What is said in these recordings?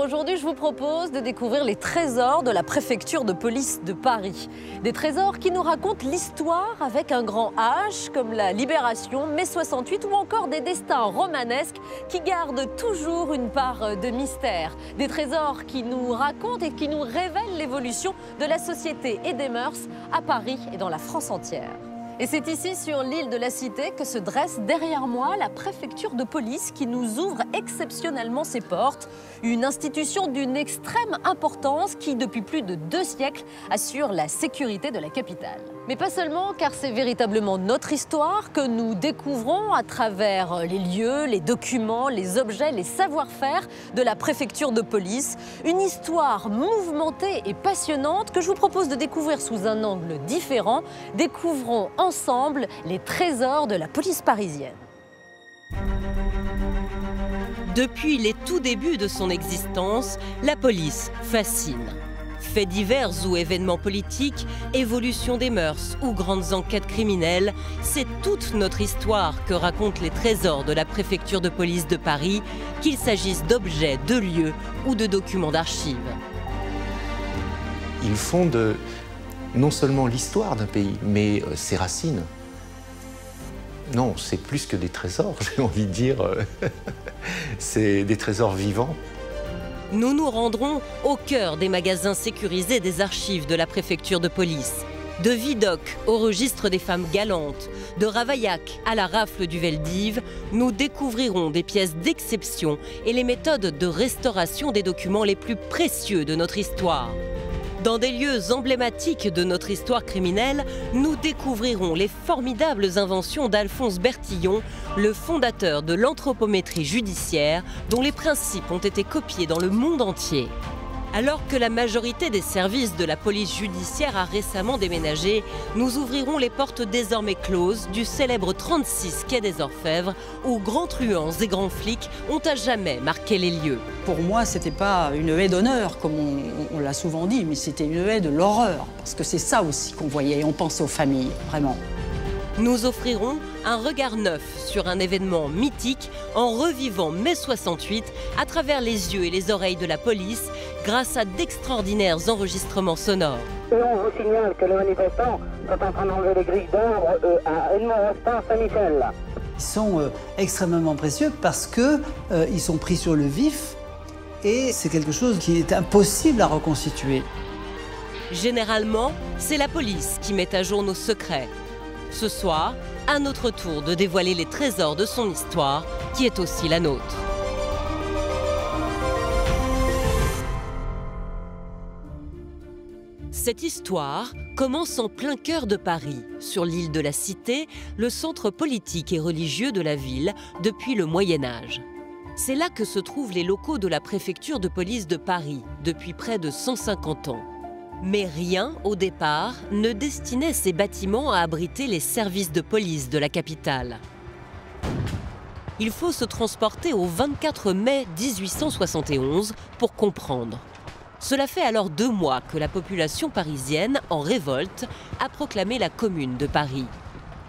Aujourd'hui, je vous propose de découvrir les trésors de la préfecture de police de Paris. Des trésors qui nous racontent l'histoire avec un grand H, comme la Libération, mai 68 ou encore des destins romanesques qui gardent toujours une part de mystère. Des trésors qui nous racontent et qui nous révèlent l'évolution de la société et des mœurs à Paris et dans la France entière. Et c'est ici, sur l'île de la Cité, que se dresse derrière moi la préfecture de police qui nous ouvre exceptionnellement ses portes. Une institution d'une extrême importance qui, depuis plus de 2 siècles, assure la sécurité de la capitale. Mais pas seulement, car c'est véritablement notre histoire que nous découvrons à travers les lieux, les documents, les objets, les savoir-faire de la préfecture de police. Une histoire mouvementée et passionnante que je vous propose de découvrir sous un angle différent. Découvrons ensemble les trésors de la police parisienne. Depuis les tout débuts de son existence, la police fascine. Faits divers ou événements politiques, évolution des mœurs ou grandes enquêtes criminelles, c'est toute notre histoire que racontent les trésors de la préfecture de police de Paris, qu'il s'agisse d'objets, de lieux ou de documents d'archives. Ils fondent non seulement l'histoire d'un pays, mais ses racines. Non, c'est plus que des trésors, j'ai envie de dire. C'est des trésors vivants. Nous nous rendrons au cœur des magasins sécurisés des archives de la préfecture de police. De Vidocq au registre des femmes galantes, de Ravaillac à la rafle du Veldiv, nous découvrirons des pièces d'exception et les méthodes de restauration des documents les plus précieux de notre histoire. Dans des lieux emblématiques de notre histoire criminelle, nous découvrirons les formidables inventions d'Alphonse Bertillon, le fondateur de l'anthropométrie judiciaire, dont les principes ont été copiés dans le monde entier. Alors que la majorité des services de la police judiciaire a récemment déménagé, nous ouvrirons les portes désormais closes du célèbre 36 quai des Orfèvres, où grands truands et grands flics ont à jamais marqué les lieux. Pour moi, c'était pas une haie d'honneur, comme on l'a souvent dit, mais c'était une haie de l'horreur, parce que c'est ça aussi qu'on voyait, on pense aux familles, vraiment. Nous offrirons un regard neuf sur un événement mythique en revivant mai 68 à travers les yeux et les oreilles de la police grâce à d'extraordinaires enregistrements sonores. Et on vous signale que les manifestants sont en train d'enlever les grilles d'ombre à Edmond-Rostand, Saint-Michel. Ils sont extrêmement précieux parce qu'ils sont pris sur le vif et c'est quelque chose qui est impossible à reconstituer. Généralement, c'est la police qui met à jour nos secrets. Ce soir, à notre tour de dévoiler les trésors de son histoire, qui est aussi la nôtre. Cette histoire commence en plein cœur de Paris, sur l'île de la Cité, le centre politique et religieux de la ville depuis le Moyen-Âge. C'est là que se trouvent les locaux de la préfecture de police de Paris, depuis près de 150 ans. Mais rien, au départ, ne destinait ces bâtiments à abriter les services de police de la capitale. Il faut se transporter au 24 mai 1871 pour comprendre. Cela fait alors 2 mois que la population parisienne, en révolte, a proclamé la Commune de Paris.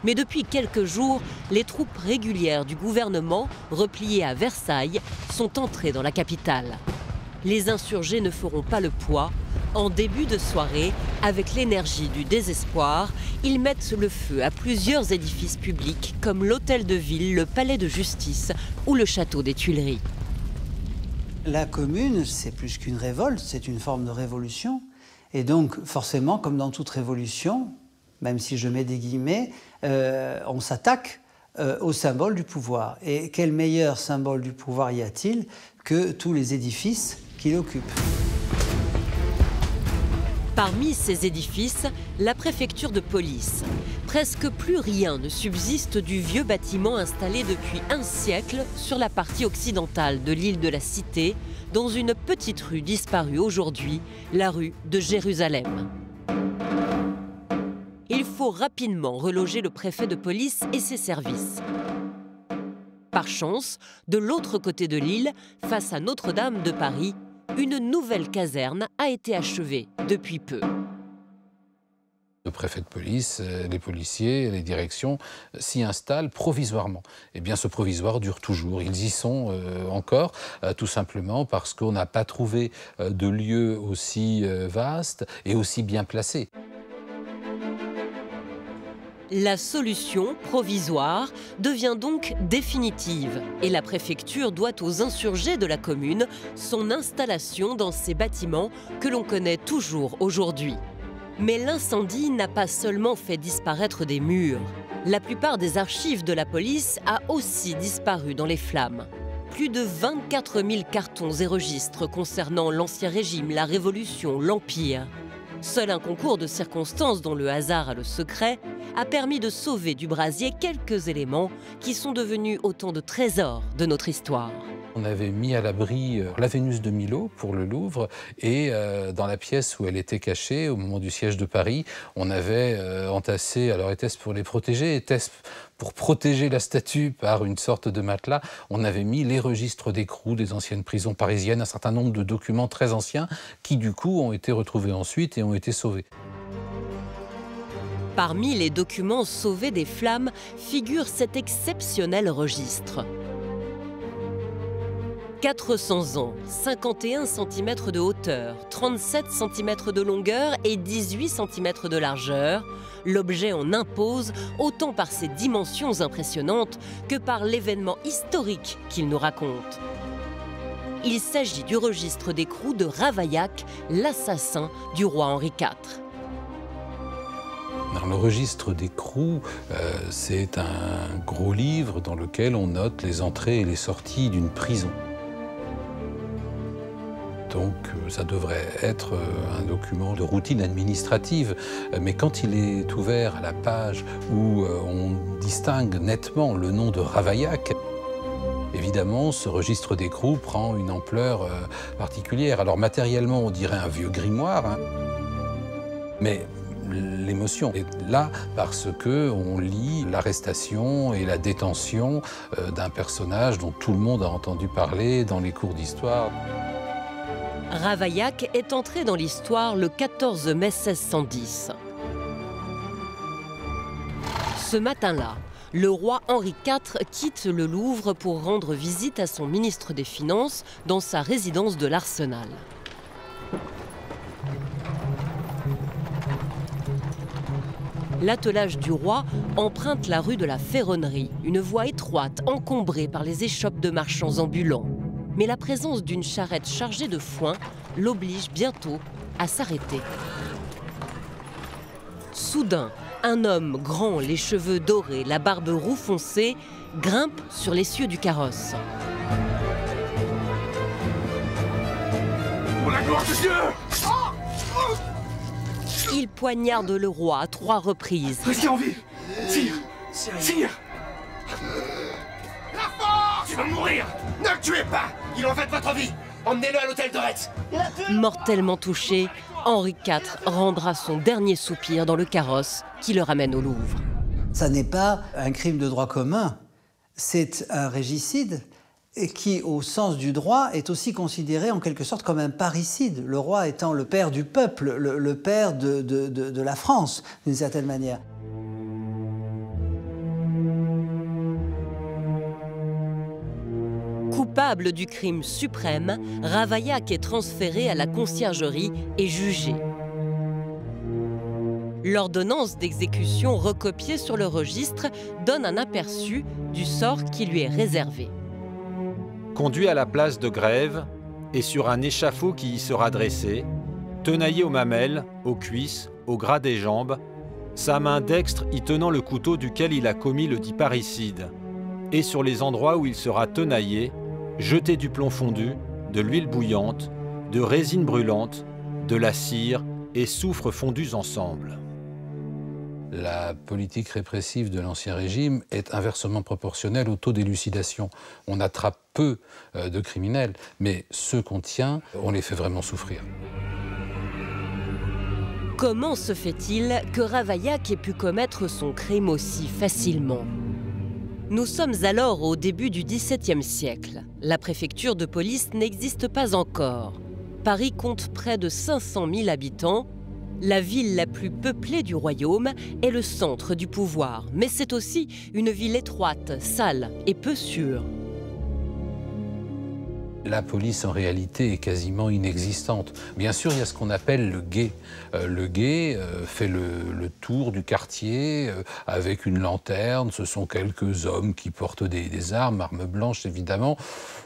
Mais depuis quelques jours, les troupes régulières du gouvernement, repliées à Versailles, sont entrées dans la capitale. Les insurgés ne feront pas le poids. En début de soirée, avec l'énergie du désespoir, ils mettent le feu à plusieurs édifices publics comme l'hôtel de ville, le palais de justice ou le château des Tuileries. La Commune, c'est plus qu'une révolte, c'est une forme de révolution. Et donc, forcément, comme dans toute révolution, même si je mets des guillemets, on s'attaque au symbole du pouvoir. Et quel meilleur symbole du pouvoir y a-t-il que tous les édifices qui l'occupent ? Parmi ces édifices, la préfecture de police. Presque plus rien ne subsiste du vieux bâtiment installé depuis 1 siècle sur la partie occidentale de l'île de la Cité, dans une petite rue disparue aujourd'hui, la rue de Jérusalem. Il faut rapidement reloger le préfet de police et ses services. Par chance, de l'autre côté de l'île, face à Notre-Dame de Paris, une nouvelle caserne a été achevée depuis peu. Le préfet de police, les policiers, les directions s'y installent provisoirement. Eh bien, ce provisoire dure toujours. Ils y sont encore, tout simplement parce qu'on n'a pas trouvé de lieu aussi vaste et aussi bien placé. La solution provisoire devient donc définitive et la préfecture doit aux insurgés de la commune son installation dans ces bâtiments que l'on connaît toujours aujourd'hui. Mais l'incendie n'a pas seulement fait disparaître des murs. La plupart des archives de la police a aussi disparu dans les flammes. Plus de 24 000 cartons et registres concernant l'Ancien Régime, la Révolution, l'Empire. Seul un concours de circonstances dont le hasard a le secret a permis de sauver du brasier quelques éléments qui sont devenus autant de trésors de notre histoire. On avait mis à l'abri la Vénus de Milo pour le Louvre et dans la pièce où elle était cachée, au moment du siège de Paris, on avait entassé, alors était-ce pour les protéger, était-ce pour protéger la statue par une sorte de matelas, on avait mis les registres d'écrou des anciennes prisons parisiennes, un certain nombre de documents très anciens qui du coup ont été retrouvés ensuite et ont été sauvés. Parmi les documents sauvés des flammes figure cet exceptionnel registre. 400 ans, 51 cm de hauteur, 37 cm de longueur et 18 cm de largeur, l'objet en impose autant par ses dimensions impressionnantes que par l'événement historique qu'il nous raconte. Il s'agit du registre d'écrou de Ravaillac, l'assassin du roi Henri IV. Dans le registre d'écrou, c'est un gros livre dans lequel on note les entrées et les sorties d'une prison. Donc ça devrait être un document de routine administrative. Mais quand il est ouvert à la page où on distingue nettement le nom de Ravaillac, évidemment, ce registre d'écrou prend une ampleur particulière. Alors matériellement, on dirait un vieux grimoire, hein, mais l'émotion est là parce qu'on lit l'arrestation et la détention d'un personnage dont tout le monde a entendu parler dans les cours d'histoire. Ravaillac est entré dans l'histoire le 14 mai 1610. Ce matin-là, le roi Henri IV quitte le Louvre pour rendre visite à son ministre des Finances dans sa résidence de l'Arsenal. L'attelage du roi emprunte la rue de la Ferronnerie, une voie étroite encombrée par les échoppes de marchands ambulants. Mais la présence d'une charrette chargée de foin l'oblige bientôt à s'arrêter. Soudain, un homme grand, les cheveux dorés, la barbe roux foncée, grimpe sur l'essieu du carrosse. Pour la gloire de Dieu! Il poignarde le roi à 3 reprises. Restez en vie! Sire! Sire! La force! Tu vas mourir! Ne le tuez pas! Il en va de votre vie! Emmenez-le à l'hôtel de Retz! Mortellement touché, Henri IV rendra son dernier soupir dans le carrosse qui le ramène au Louvre. Ça n'est pas un crime de droit commun, c'est un régicide et qui, au sens du droit, est aussi considéré en quelque sorte comme un parricide, le roi étant le père du peuple, le père de la France, d'une certaine manière. Coupable du crime suprême, Ravaillac est transféré à la conciergerie et jugé. L'ordonnance d'exécution recopiée sur le registre donne un aperçu du sort qui lui est réservé. Conduit à la place de Grève et sur un échafaud qui y sera dressé, tenaillé aux mamelles, aux cuisses, au gras des jambes, sa main dextre y tenant le couteau duquel il a commis le dit parricide, et sur les endroits où il sera tenaillé, jeté du plomb fondu, de l'huile bouillante, de résine brûlante, de la cire et soufre fondus ensemble. La politique répressive de l'Ancien Régime est inversement proportionnelle au taux d'élucidation. On attrape peu de criminels, mais ceux qu'on tient, on les fait vraiment souffrir. Comment se fait-il que Ravaillac ait pu commettre son crime aussi facilement? Nous sommes alors au début du XVIIe siècle. La préfecture de police n'existe pas encore. Paris compte près de 500 000 habitants La ville la plus peuplée du royaume est le centre du pouvoir, mais c'est aussi une ville étroite, sale et peu sûre. La police, en réalité, est quasiment inexistante. Bien sûr, il y a ce qu'on appelle le guet. Le guet fait le tour du quartier avec une lanterne. Ce sont quelques hommes qui portent des armes blanches, évidemment.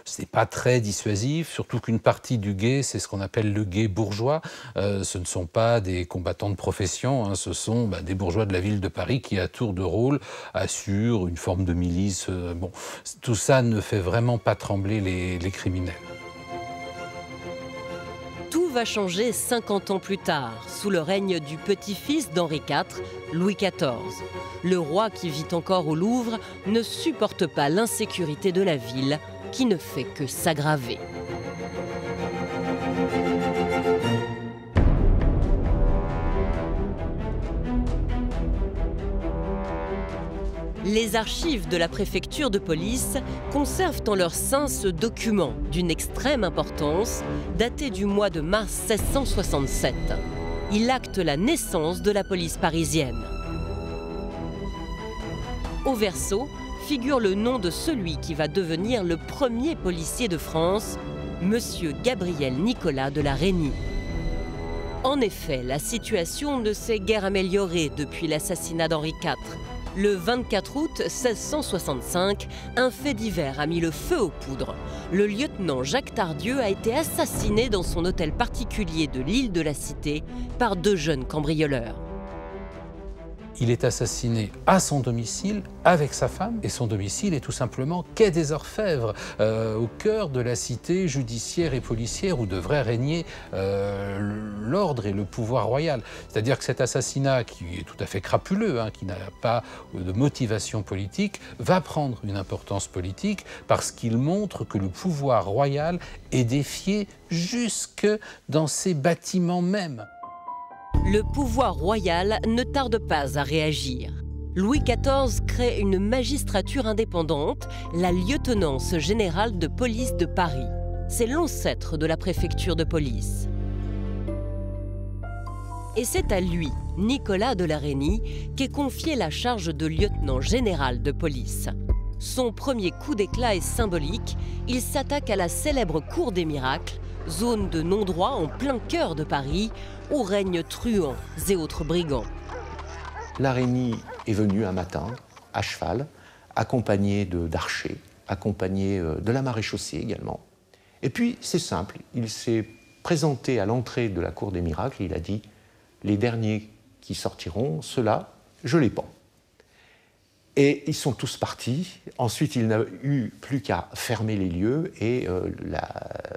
C'est pas très dissuasif, surtout qu'une partie du guet, c'est ce qu'on appelle le guet bourgeois. Ce ne sont pas des combattants de profession, hein, ce sont des bourgeois de la ville de Paris qui, à tour de rôle, assurent une forme de milice. Bon, tout ça ne fait vraiment pas trembler les criminels. Tout va changer 50 ans plus tard, sous le règne du petit-fils d'Henri IV, Louis XIV. Le roi qui vit encore au Louvre ne supporte pas l'insécurité de la ville, qui ne fait que s'aggraver. Les archives de la préfecture de police conservent en leur sein ce document d'une extrême importance, daté du mois de mars 1667. Il acte la naissance de la police parisienne. Au verso figure le nom de celui qui va devenir le premier policier de France, Monsieur Gabriel Nicolas de la Reynie. En effet, la situation ne s'est guère améliorée depuis l'assassinat d'Henri IV. Le 24 août 1665, un fait divers a mis le feu aux poudres. Le lieutenant Jacques Tardieu a été assassiné dans son hôtel particulier de l'île de la Cité par 2 jeunes cambrioleurs. Il est assassiné à son domicile avec sa femme et son domicile est tout simplement quai des Orfèvres, au cœur de la cité judiciaire et policière où devrait régner l'ordre et le pouvoir royal. C'est-à-dire que cet assassinat, qui est tout à fait crapuleux, hein, qui n'a pas de motivation politique, va prendre une importance politique parce qu'il montre que le pouvoir royal est défié jusque dans ses bâtiments mêmes. Le pouvoir royal ne tarde pas à réagir. Louis XIV crée une magistrature indépendante, la lieutenance générale de police de Paris. C'est l'ancêtre de la préfecture de police. Et c'est à lui, Nicolas de la Reynie, qu'est confiée la charge de lieutenant général de police. Son premier coup d'éclat est symbolique. Il s'attaque à la célèbre Cour des Miracles, zone de non-droit en plein cœur de Paris, où règnent truands et autres brigands. La Reynie est venu un matin, à cheval, accompagné d'archers, accompagné de la maréchaussée également. Et puis, c'est simple, il s'est présenté à l'entrée de la Cour des Miracles et il a dit « Les derniers qui sortiront, ceux-là, je les pends ». Et ils sont tous partis. Ensuite, il n'a eu plus qu'à fermer les lieux et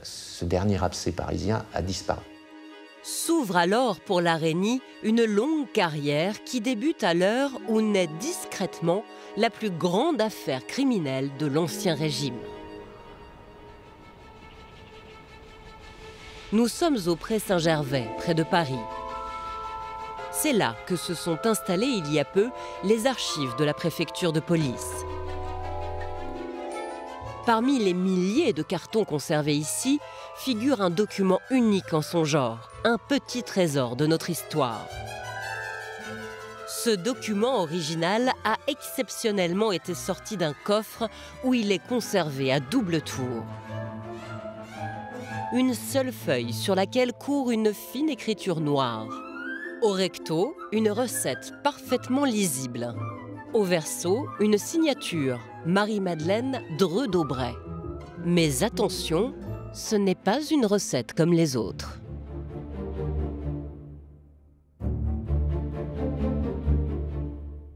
ce dernier abcès parisien a disparu. S'ouvre alors pour la Reynie une longue carrière qui débute à l'heure où naît discrètement la plus grande affaire criminelle de l'Ancien Régime. Nous sommes au Pré Saint-Gervais, près de Paris. C'est là que se sont installées il y a peu les archives de la préfecture de police. Parmi les milliers de cartons conservés ici, figure un document unique en son genre, un petit trésor de notre histoire. Ce document original a exceptionnellement été sorti d'un coffre où il est conservé à double tour. Une seule feuille sur laquelle court une fine écriture noire. Au recto, une recette parfaitement lisible. Au verso, une signature, Marie-Madeleine Dreux d'Aubray. Mais attention, ce n'est pas une recette comme les autres.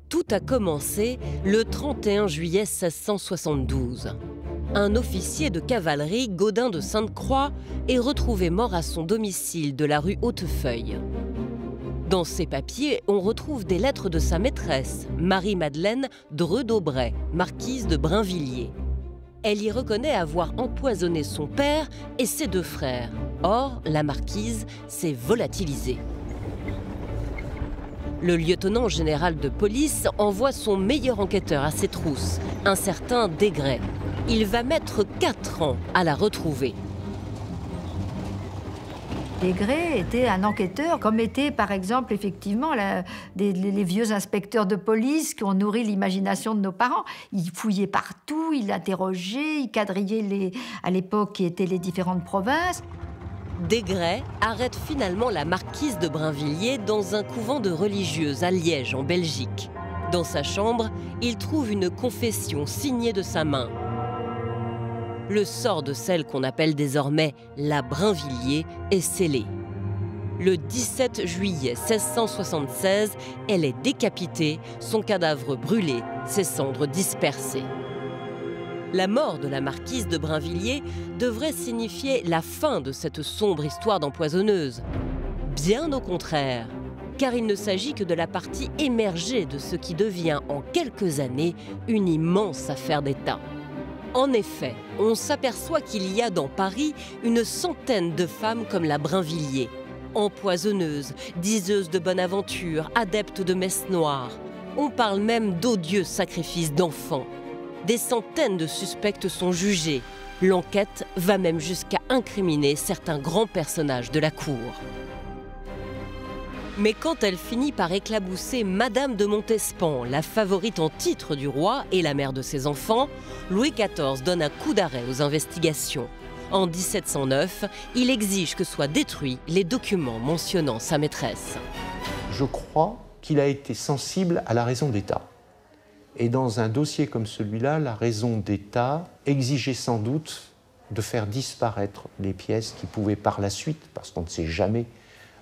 Tout a commencé le 31 juillet 1672. Un officier de cavalerie, Gaudin de Sainte-Croix, est retrouvé mort à son domicile de la rue Hautefeuille. Dans ses papiers, on retrouve des lettres de sa maîtresse, Marie-Madeleine Dreux d'Aubray, marquise de Brinvilliers. Elle y reconnaît avoir empoisonné son père et ses 2 frères. Or, la marquise s'est volatilisée. Le lieutenant général de police envoie son meilleur enquêteur à ses trousses, un certain Desgrais. Il va mettre 4 ans à la retrouver. Desgrais était un enquêteur, comme étaient par exemple effectivement les vieux inspecteurs de police qui ont nourri l'imagination de nos parents. Il fouillait partout, il interrogeait, il quadrillait à l'époque qui étaient les différentes provinces. Desgrais arrête finalement la marquise de Brinvilliers dans un couvent de religieuses à Liège, en Belgique. Dans sa chambre, il trouve une confession signée de sa main. Le sort de celle qu'on appelle désormais la Brinvilliers est scellé. Le 17 juillet 1676, elle est décapitée, son cadavre brûlé, ses cendres dispersées. La mort de la marquise de Brinvilliers devrait signifier la fin de cette sombre histoire d'empoisonneuse. Bien au contraire, car il ne s'agit que de la partie émergée de ce qui devient en quelques années une immense affaire d'État. En effet, on s'aperçoit qu'il y a dans Paris une centaine de femmes comme la Brinvilliers, empoisonneuses, diseuses de bonne aventure, adeptes de messes noires. On parle même d'odieux sacrifices d'enfants. Des centaines de suspects sont jugés. L'enquête va même jusqu'à incriminer certains grands personnages de la cour. Mais quand elle finit par éclabousser Madame de Montespan, la favorite en titre du roi et la mère de ses enfants, Louis XIV donne un coup d'arrêt aux investigations. En 1709, il exige que soient détruits les documents mentionnant sa maîtresse. Je crois qu'il a été sensible à la raison d'État. Et dans un dossier comme celui-là, la raison d'État exigeait sans doute de faire disparaître les pièces qui pouvaient par la suite, parce qu'on ne sait jamais,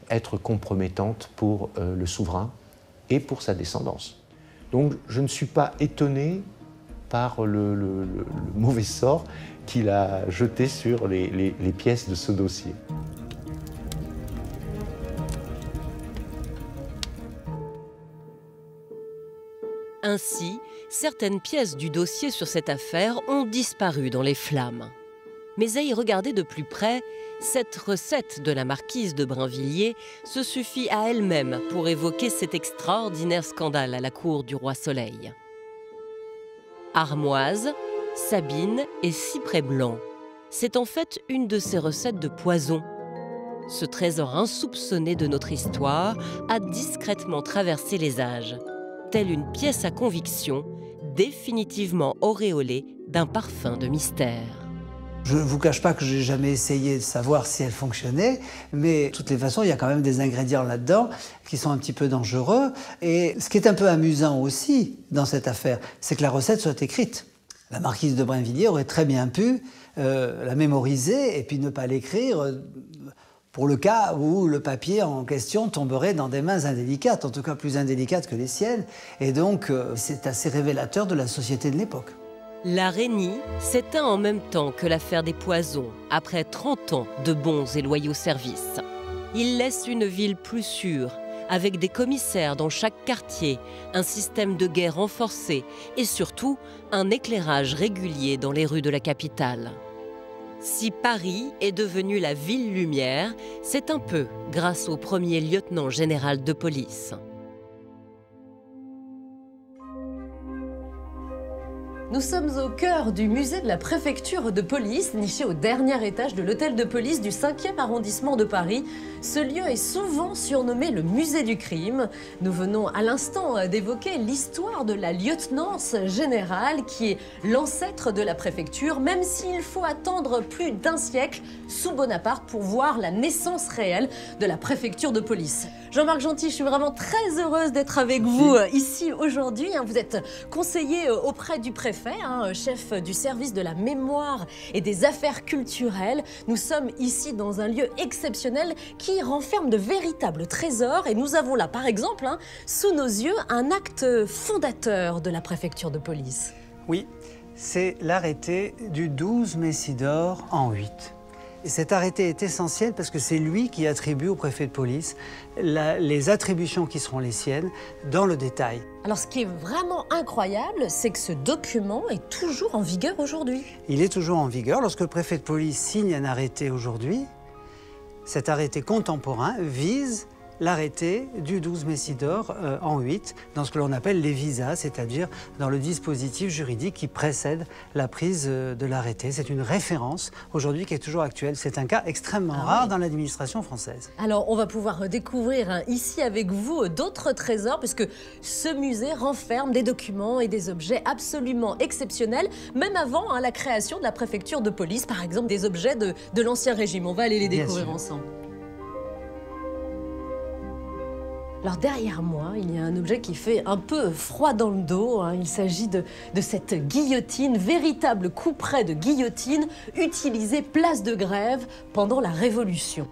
être compromettantes pour le souverain et pour sa descendance. Donc je ne suis pas étonné par le mauvais sort qu'il a jeté sur les pièces de ce dossier. Ainsi, certaines pièces du dossier sur cette affaire ont disparu dans les flammes. Mais à y regarder de plus près, cette recette de la marquise de Brinvilliers se suffit à elle-même pour évoquer cet extraordinaire scandale à la cour du roi Soleil. Armoise, Sabine et cyprès blanc, c'est en fait une de ces recettes de poison. Ce trésor insoupçonné de notre histoire a discrètement traversé les âges, telle une pièce à conviction, définitivement auréolée d'un parfum de mystère. Je ne vous cache pas que j'ai jamais essayé de savoir si elle fonctionnait, mais de toutes les façons, il y a quand même des ingrédients là-dedans qui sont un petit peu dangereux. Et ce qui est un peu amusant aussi dans cette affaire, c'est que la recette soit écrite. La marquise de Brinvilliers aurait très bien pu la mémoriser et puis ne pas l'écrire pour le cas où le papier en question tomberait dans des mains indélicates, en tout cas plus indélicates que les siennes. Et donc, c'est assez révélateur de la société de l'époque. La Reynie s'éteint en même temps que l'affaire des poisons, après 30 ans de bons et loyaux services. Il laisse une ville plus sûre, avec des commissaires dans chaque quartier, un système de guet renforcé et surtout un éclairage régulier dans les rues de la capitale. Si Paris est devenue la ville lumière, c'est un peu grâce au premier lieutenant général de police. Nous sommes au cœur du musée de la préfecture de police, niché au dernier étage de l'hôtel de police du 5e arrondissement de Paris. Ce lieu est souvent surnommé le musée du crime. Nous venons à l'instant d'évoquer l'histoire de la lieutenance générale qui est l'ancêtre de la préfecture, même s'il faut attendre plus d'un siècle sous Bonaparte pour voir la naissance réelle de la préfecture de police. Jean-Marc Gentil, je suis vraiment très heureuse d'être avec vous ici aujourd'hui. Vous êtes conseiller auprès du préfet, chef du service de la mémoire et des affaires culturelles. Nous sommes ici dans un lieu exceptionnel qui renferme de véritables trésors. Et nous avons là, par exemple, sous nos yeux, un acte fondateur de la préfecture de police. Oui, c'est l'arrêté du 12 Messidor en 8. Et cet arrêté est essentiel parce que c'est lui qui attribue au préfet de police les attributions qui seront les siennes dans le détail. Alors ce qui est vraiment incroyable, c'est que ce document est toujours en vigueur aujourd'hui. Il est toujours en vigueur. Lorsque le préfet de police signe un arrêté aujourd'hui, cet arrêté contemporain vise l'arrêté du 12 Messidor en 8, dans ce que l'on appelle les visas, c'est-à-dire dans le dispositif juridique qui précède la prise de l'arrêté. C'est une référence aujourd'hui qui est toujours actuelle. C'est un cas extrêmement rare dans l'administration française. Alors, on va pouvoir découvrir ici avec vous d'autres trésors, puisque ce musée renferme des documents et des objets absolument exceptionnels, même avant la création de la préfecture de police, par exemple des objets de l'Ancien Régime. On va aller les découvrir ensemble. Alors derrière moi, il y a un objet qui fait un peu froid dans le dos. Il s'agit de cette guillotine, véritable couperet de guillotine utilisée place de Grève pendant la Révolution.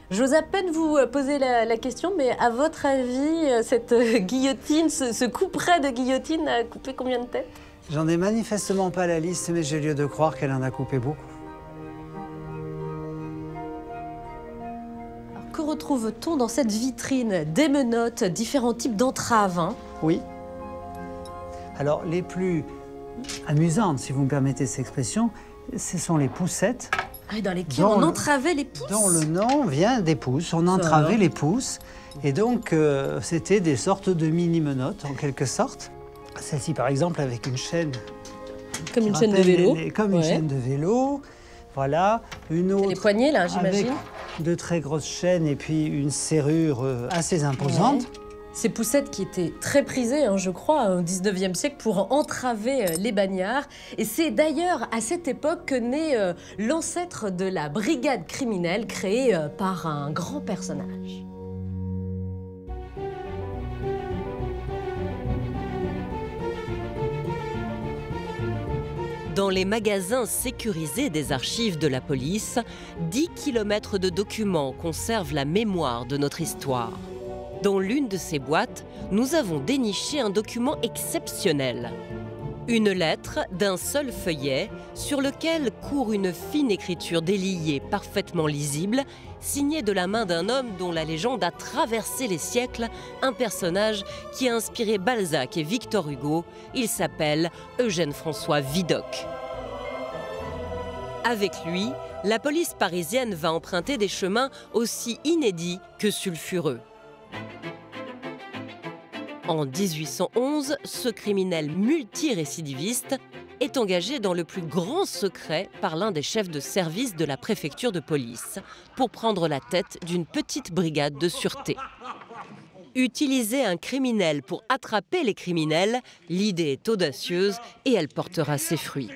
J'ose à peine vous poser la question, mais à votre avis, cette guillotine, ce couperet de guillotine a coupé combien de têtes? J'en ai manifestement pas la liste, mais j'ai lieu de croire qu'elle en a coupé beaucoup. Que retrouve-t-on dans cette vitrine? Des menottes, différents types d'entraves. Oui. Alors, les plus amusantes, si vous me permettez cette expression, ce sont les poussettes. Dans lesquelles on entravait les pouces? Dont le nom vient des pouces. On entravait les pouces. Et donc, c'était des sortes de mini-menottes, en quelque sorte. Celle-ci, par exemple, avec une chaîne. Comme une chaîne de vélo. Comme une chaîne de vélo. Voilà. Une autre. Les poignets, là, j'imagine. De très grosses chaînes et puis une serrure assez imposante. Ouais. Ces poussettes qui étaient très prisées, je crois, au 19e siècle pour entraver les bagnards. Et c'est d'ailleurs à cette époque que naît l'ancêtre de la brigade criminelle créée par un grand personnage. Dans les magasins sécurisés des archives de la police, 10 kilomètres de documents conservent la mémoire de notre histoire. Dans l'une de ces boîtes, nous avons déniché un document exceptionnel. Une lettre d'un seul feuillet sur lequel court une fine écriture déliée parfaitement lisible, signée de la main d'un homme dont la légende a traversé les siècles, un personnage qui a inspiré Balzac et Victor Hugo. Il s'appelle Eugène-François Vidocq. Avec lui, la police parisienne va emprunter des chemins aussi inédits que sulfureux. En 1811, ce criminel multirécidiviste est engagé dans le plus grand secret par l'un des chefs de service de la préfecture de police pour prendre la tête d'une petite brigade de sûreté. Utiliser un criminel pour attraper les criminels, l'idée est audacieuse et elle portera ses fruits.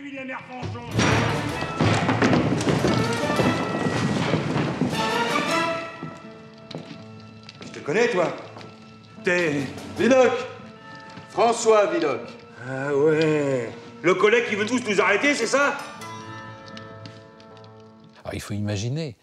Je te connais, toi? T'es... Vidocq! François Vidocq. Ah ouais. Le collègue qui veut tous nous arrêter, c'est ça? Alors, il faut imaginer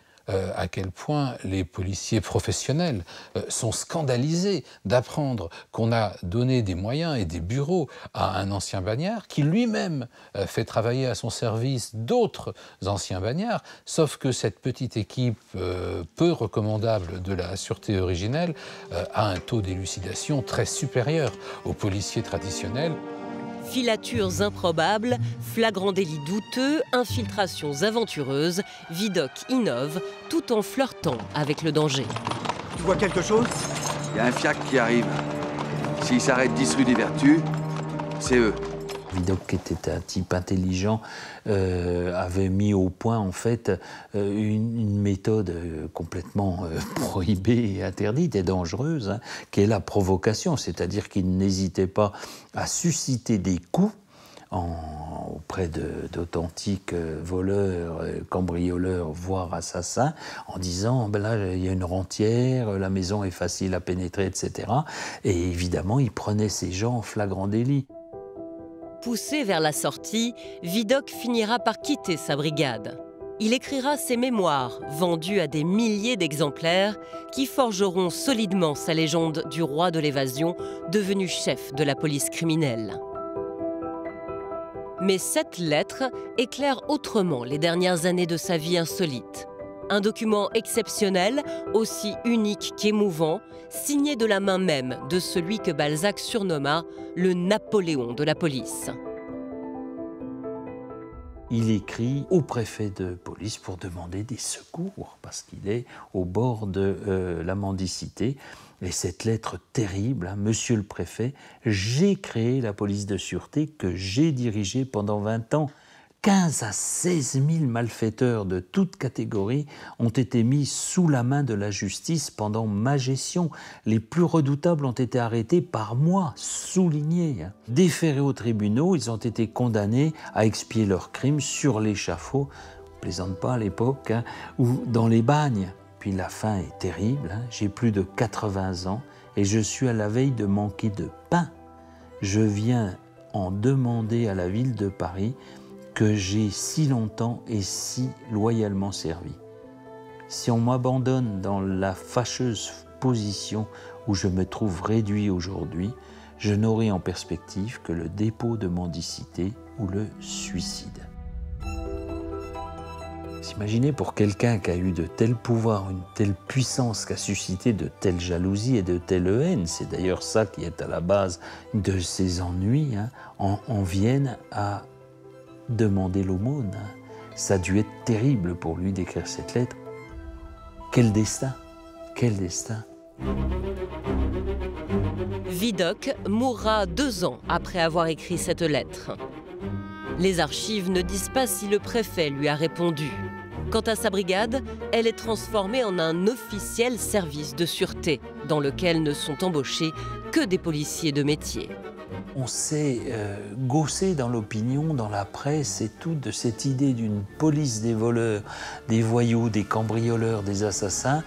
à quel point les policiers professionnels sont scandalisés d'apprendre qu'on a donné des moyens et des bureaux à un ancien bagnard qui lui-même fait travailler à son service d'autres anciens bagnards, sauf que cette petite équipe peu recommandable de la sûreté originelle a un taux d'élucidation très supérieur aux policiers traditionnels. Filatures improbables, flagrants délits douteux, infiltrations aventureuses, Vidocq innove tout en flirtant avec le danger. Tu vois quelque chose? Il y a un fiacre qui arrive. S'il s'arrête 10 rue des Vertus, c'est eux. Vidocq, qui était un type intelligent, avait mis au point en fait une méthode complètement prohibée et interdite et dangereuse, qui est la provocation, c'est-à-dire qu'il n'hésitait pas à susciter des coups auprès d'authentiques voleurs, cambrioleurs, voire assassins, en disant ben là il y a une rentière, la maison est facile à pénétrer, etc. Et évidemment, il prenait ces gens en flagrant délit. Poussé vers la sortie, Vidocq finira par quitter sa brigade. Il écrira ses mémoires, vendus à des milliers d'exemplaires, qui forgeront solidement sa légende du roi de l'évasion, devenu chef de la police criminelle. Mais cette lettre éclaire autrement les dernières années de sa vie insolite. Un document exceptionnel, aussi unique qu'émouvant, signé de la main même de celui que Balzac surnomma le Napoléon de la police. il écrit au préfet de police pour demander des secours, parce qu'il est au bord de la mendicité. Et cette lettre terrible, hein, Monsieur le préfet, j'ai créé la police de sûreté que j'ai dirigée pendant 20 ans. 15 à 16 000 malfaiteurs de toutes catégories ont été mis sous la main de la justice pendant ma gestion. Les plus redoutables ont été arrêtés par moi, souligné. Déférés aux tribunaux, ils ont été condamnés à expier leurs crimes sur l'échafaud, on ne plaisante pas à l'époque, hein, ou dans les bagnes. Puis la fin est terrible, hein. J'ai plus de 80 ans et je suis à la veille de manquer de pain. Je viens en demander à la ville de Paris que j'ai si longtemps et si loyalement servi. Si on m'abandonne dans la fâcheuse position où je me trouve réduit aujourd'hui, je n'aurai en perspective que le dépôt de mendicité ou le suicide. Imaginez pour quelqu'un qui a eu de tels pouvoirs, une telle puissance, qui a suscité de telles jalousies et de telles haines, c'est d'ailleurs ça qui est à la base de ses ennuis, hein, en vienne à demander l'aumône. Ça a dû être terrible pour lui d'écrire cette lettre. Quel destin! Quel destin! Vidocq mourra 2 ans après avoir écrit cette lettre. Les archives ne disent pas si le préfet lui a répondu. Quant à sa brigade, elle est transformée en un officiel service de sûreté, dans lequel ne sont embauchés que des policiers de métier. On s'est gaussé dans l'opinion, dans la presse et tout, de cette idée d'une police des voleurs, des voyous, des cambrioleurs, des assassins,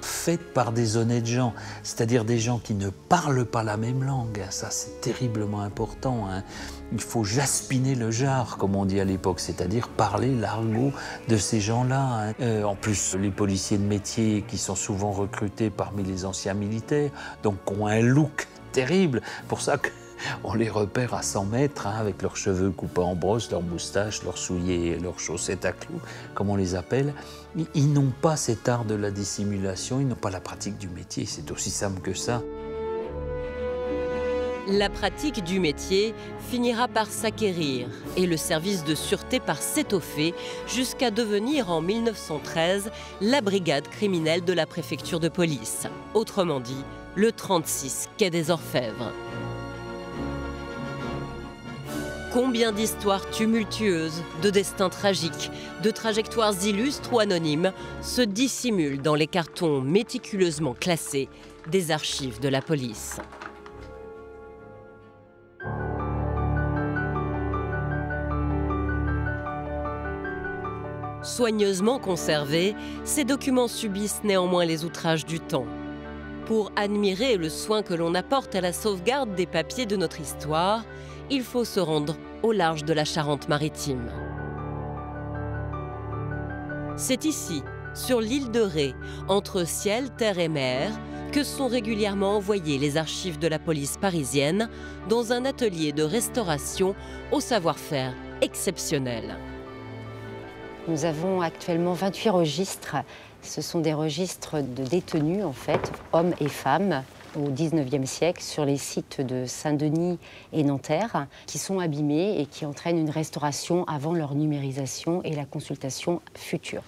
faite par des honnêtes gens, c'est-à-dire des gens qui ne parlent pas la même langue. Ça, c'est terriblement important, hein. Il faut jaspiner le jar, comme on dit à l'époque, c'est-à-dire parler l'argot de ces gens-là, hein. En plus, les policiers de métier qui sont souvent recrutés parmi les anciens militaires, donc ont un look terrible, pour ça qu'on les repère à 100 mètres, hein, avec leurs cheveux coupés en brosse, leurs moustaches, leurs souliers, leurs chaussettes à clous, comme on les appelle. Ils n'ont pas cet art de la dissimulation, ils n'ont pas la pratique du métier, c'est aussi simple que ça. La pratique du métier finira par s'acquérir et le service de sûreté par s'étoffer jusqu'à devenir en 1913 la brigade criminelle de la préfecture de police, autrement dit le 36 quai des Orfèvres. Combien d'histoires tumultueuses, de destins tragiques, de trajectoires illustres ou anonymes se dissimulent dans les cartons méticuleusement classés des archives de la police. Soigneusement conservés, ces documents subissent néanmoins les outrages du temps. Pour admirer le soin que l'on apporte à la sauvegarde des papiers de notre histoire, il faut se rendre au large de la Charente-Maritime. C'est ici, sur l'île de Ré, entre ciel, terre et mer, que sont régulièrement envoyées les archives de la police parisienne dans un atelier de restauration au savoir-faire exceptionnel. Nous avons actuellement 28 registres. Ce sont des registres de détenus, en fait, hommes et femmes, au XIXe siècle, sur les sites de Saint-Denis et Nanterre, qui sont abîmés et qui entraînent une restauration avant leur numérisation et la consultation future.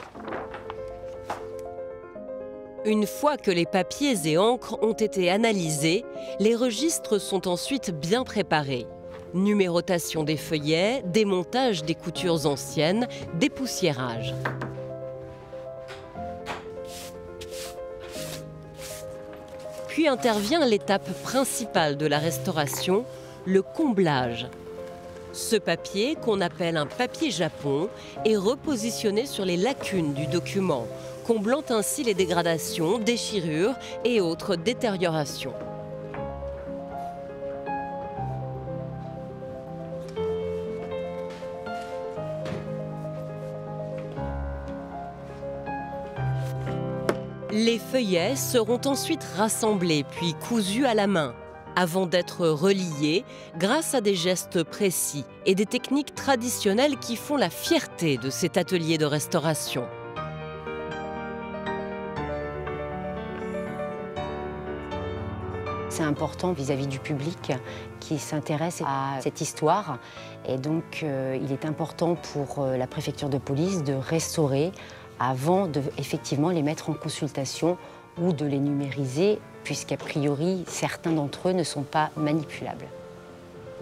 Une fois que les papiers et encres ont été analysés, les registres sont ensuite bien préparés. Numérotation des feuillets, démontage des coutures anciennes, dépoussiérage. Puis intervient l'étape principale de la restauration, le comblage. Ce papier, qu'on appelle un papier japon, est repositionné sur les lacunes du document, comblant ainsi les dégradations, déchirures et autres détériorations. Les feuillets seront ensuite rassemblés puis cousus à la main, avant d'être reliés grâce à des gestes précis et des techniques traditionnelles qui font la fierté de cet atelier de restauration. C'est important vis-à-vis du public qui s'intéresse à cette histoire. Et donc, il est important pour la préfecture de police de restaurer avant de effectivement les mettre en consultation ou de les numériser, puisqu'a priori, certains d'entre eux ne sont pas manipulables.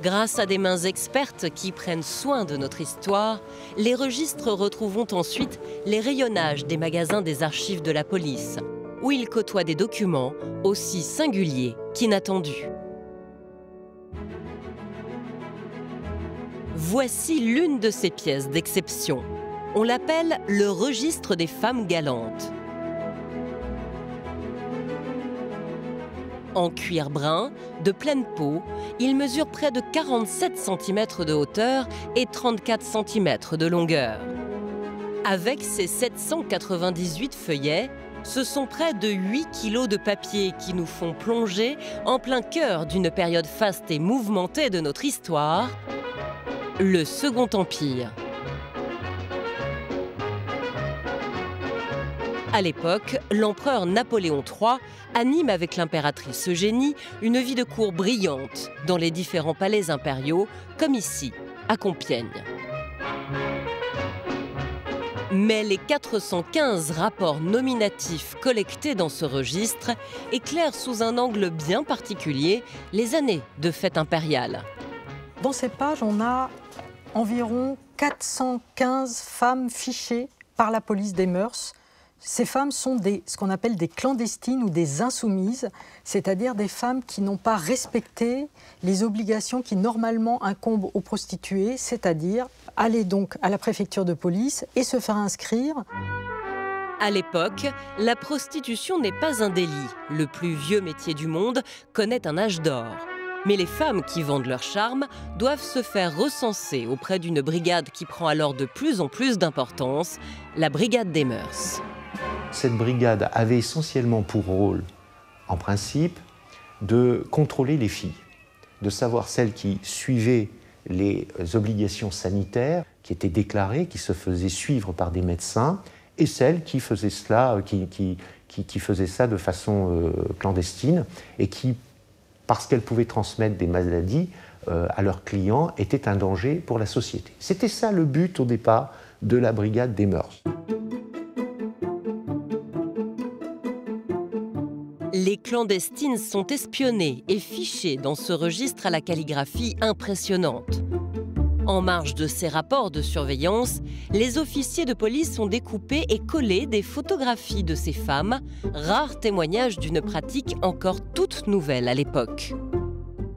Grâce à des mains expertes qui prennent soin de notre histoire, les registres retrouveront ensuite les rayonnages des magasins des archives de la police, où ils côtoient des documents aussi singuliers qu'inattendus. Voici l'une de ces pièces d'exception. On l'appelle le registre des femmes galantes. En cuir brun, de pleine peau, il mesure près de 47 cm de hauteur et 34 cm de longueur. Avec ses 798 feuillets, ce sont près de 8 kilos de papier qui nous font plonger en plein cœur d'une période faste et mouvementée de notre histoire, le Second Empire. À l'époque, l'empereur Napoléon III anime avec l'impératrice Eugénie une vie de cour brillante dans les différents palais impériaux, comme ici, à Compiègne. Mais les 415 rapports nominatifs collectés dans ce registre éclairent sous un angle bien particulier les années de fête impériale. Dans ces pages, on a environ 415 femmes fichées par la police des mœurs. Ces femmes sont ce qu'on appelle des clandestines ou des insoumises, c'est-à-dire des femmes qui n'ont pas respecté les obligations qui normalement incombent aux prostituées, c'est-à-dire aller donc à la préfecture de police et se faire inscrire. À l'époque, la prostitution n'est pas un délit. Le plus vieux métier du monde connaît un âge d'or. Mais les femmes qui vendent leur charme doivent se faire recenser auprès d'une brigade qui prend alors de plus en plus d'importance, la brigade des mœurs. Cette brigade avait essentiellement pour rôle, en principe, de contrôler les filles, de savoir celles qui suivaient les obligations sanitaires qui étaient déclarées, qui se faisaient suivre par des médecins, et celles qui faisaient cela, qui faisaient ça de façon clandestine et qui, parce qu'elles pouvaient transmettre des maladies à leurs clients, étaient un danger pour la société. C'était ça le but au départ de la brigade des mœurs. Les clandestines sont espionnées et fichées dans ce registre à la calligraphie impressionnante. En marge de ces rapports de surveillance, les officiers de police ont découpé et collé des photographies de ces femmes, rare témoignage d'une pratique encore toute nouvelle à l'époque.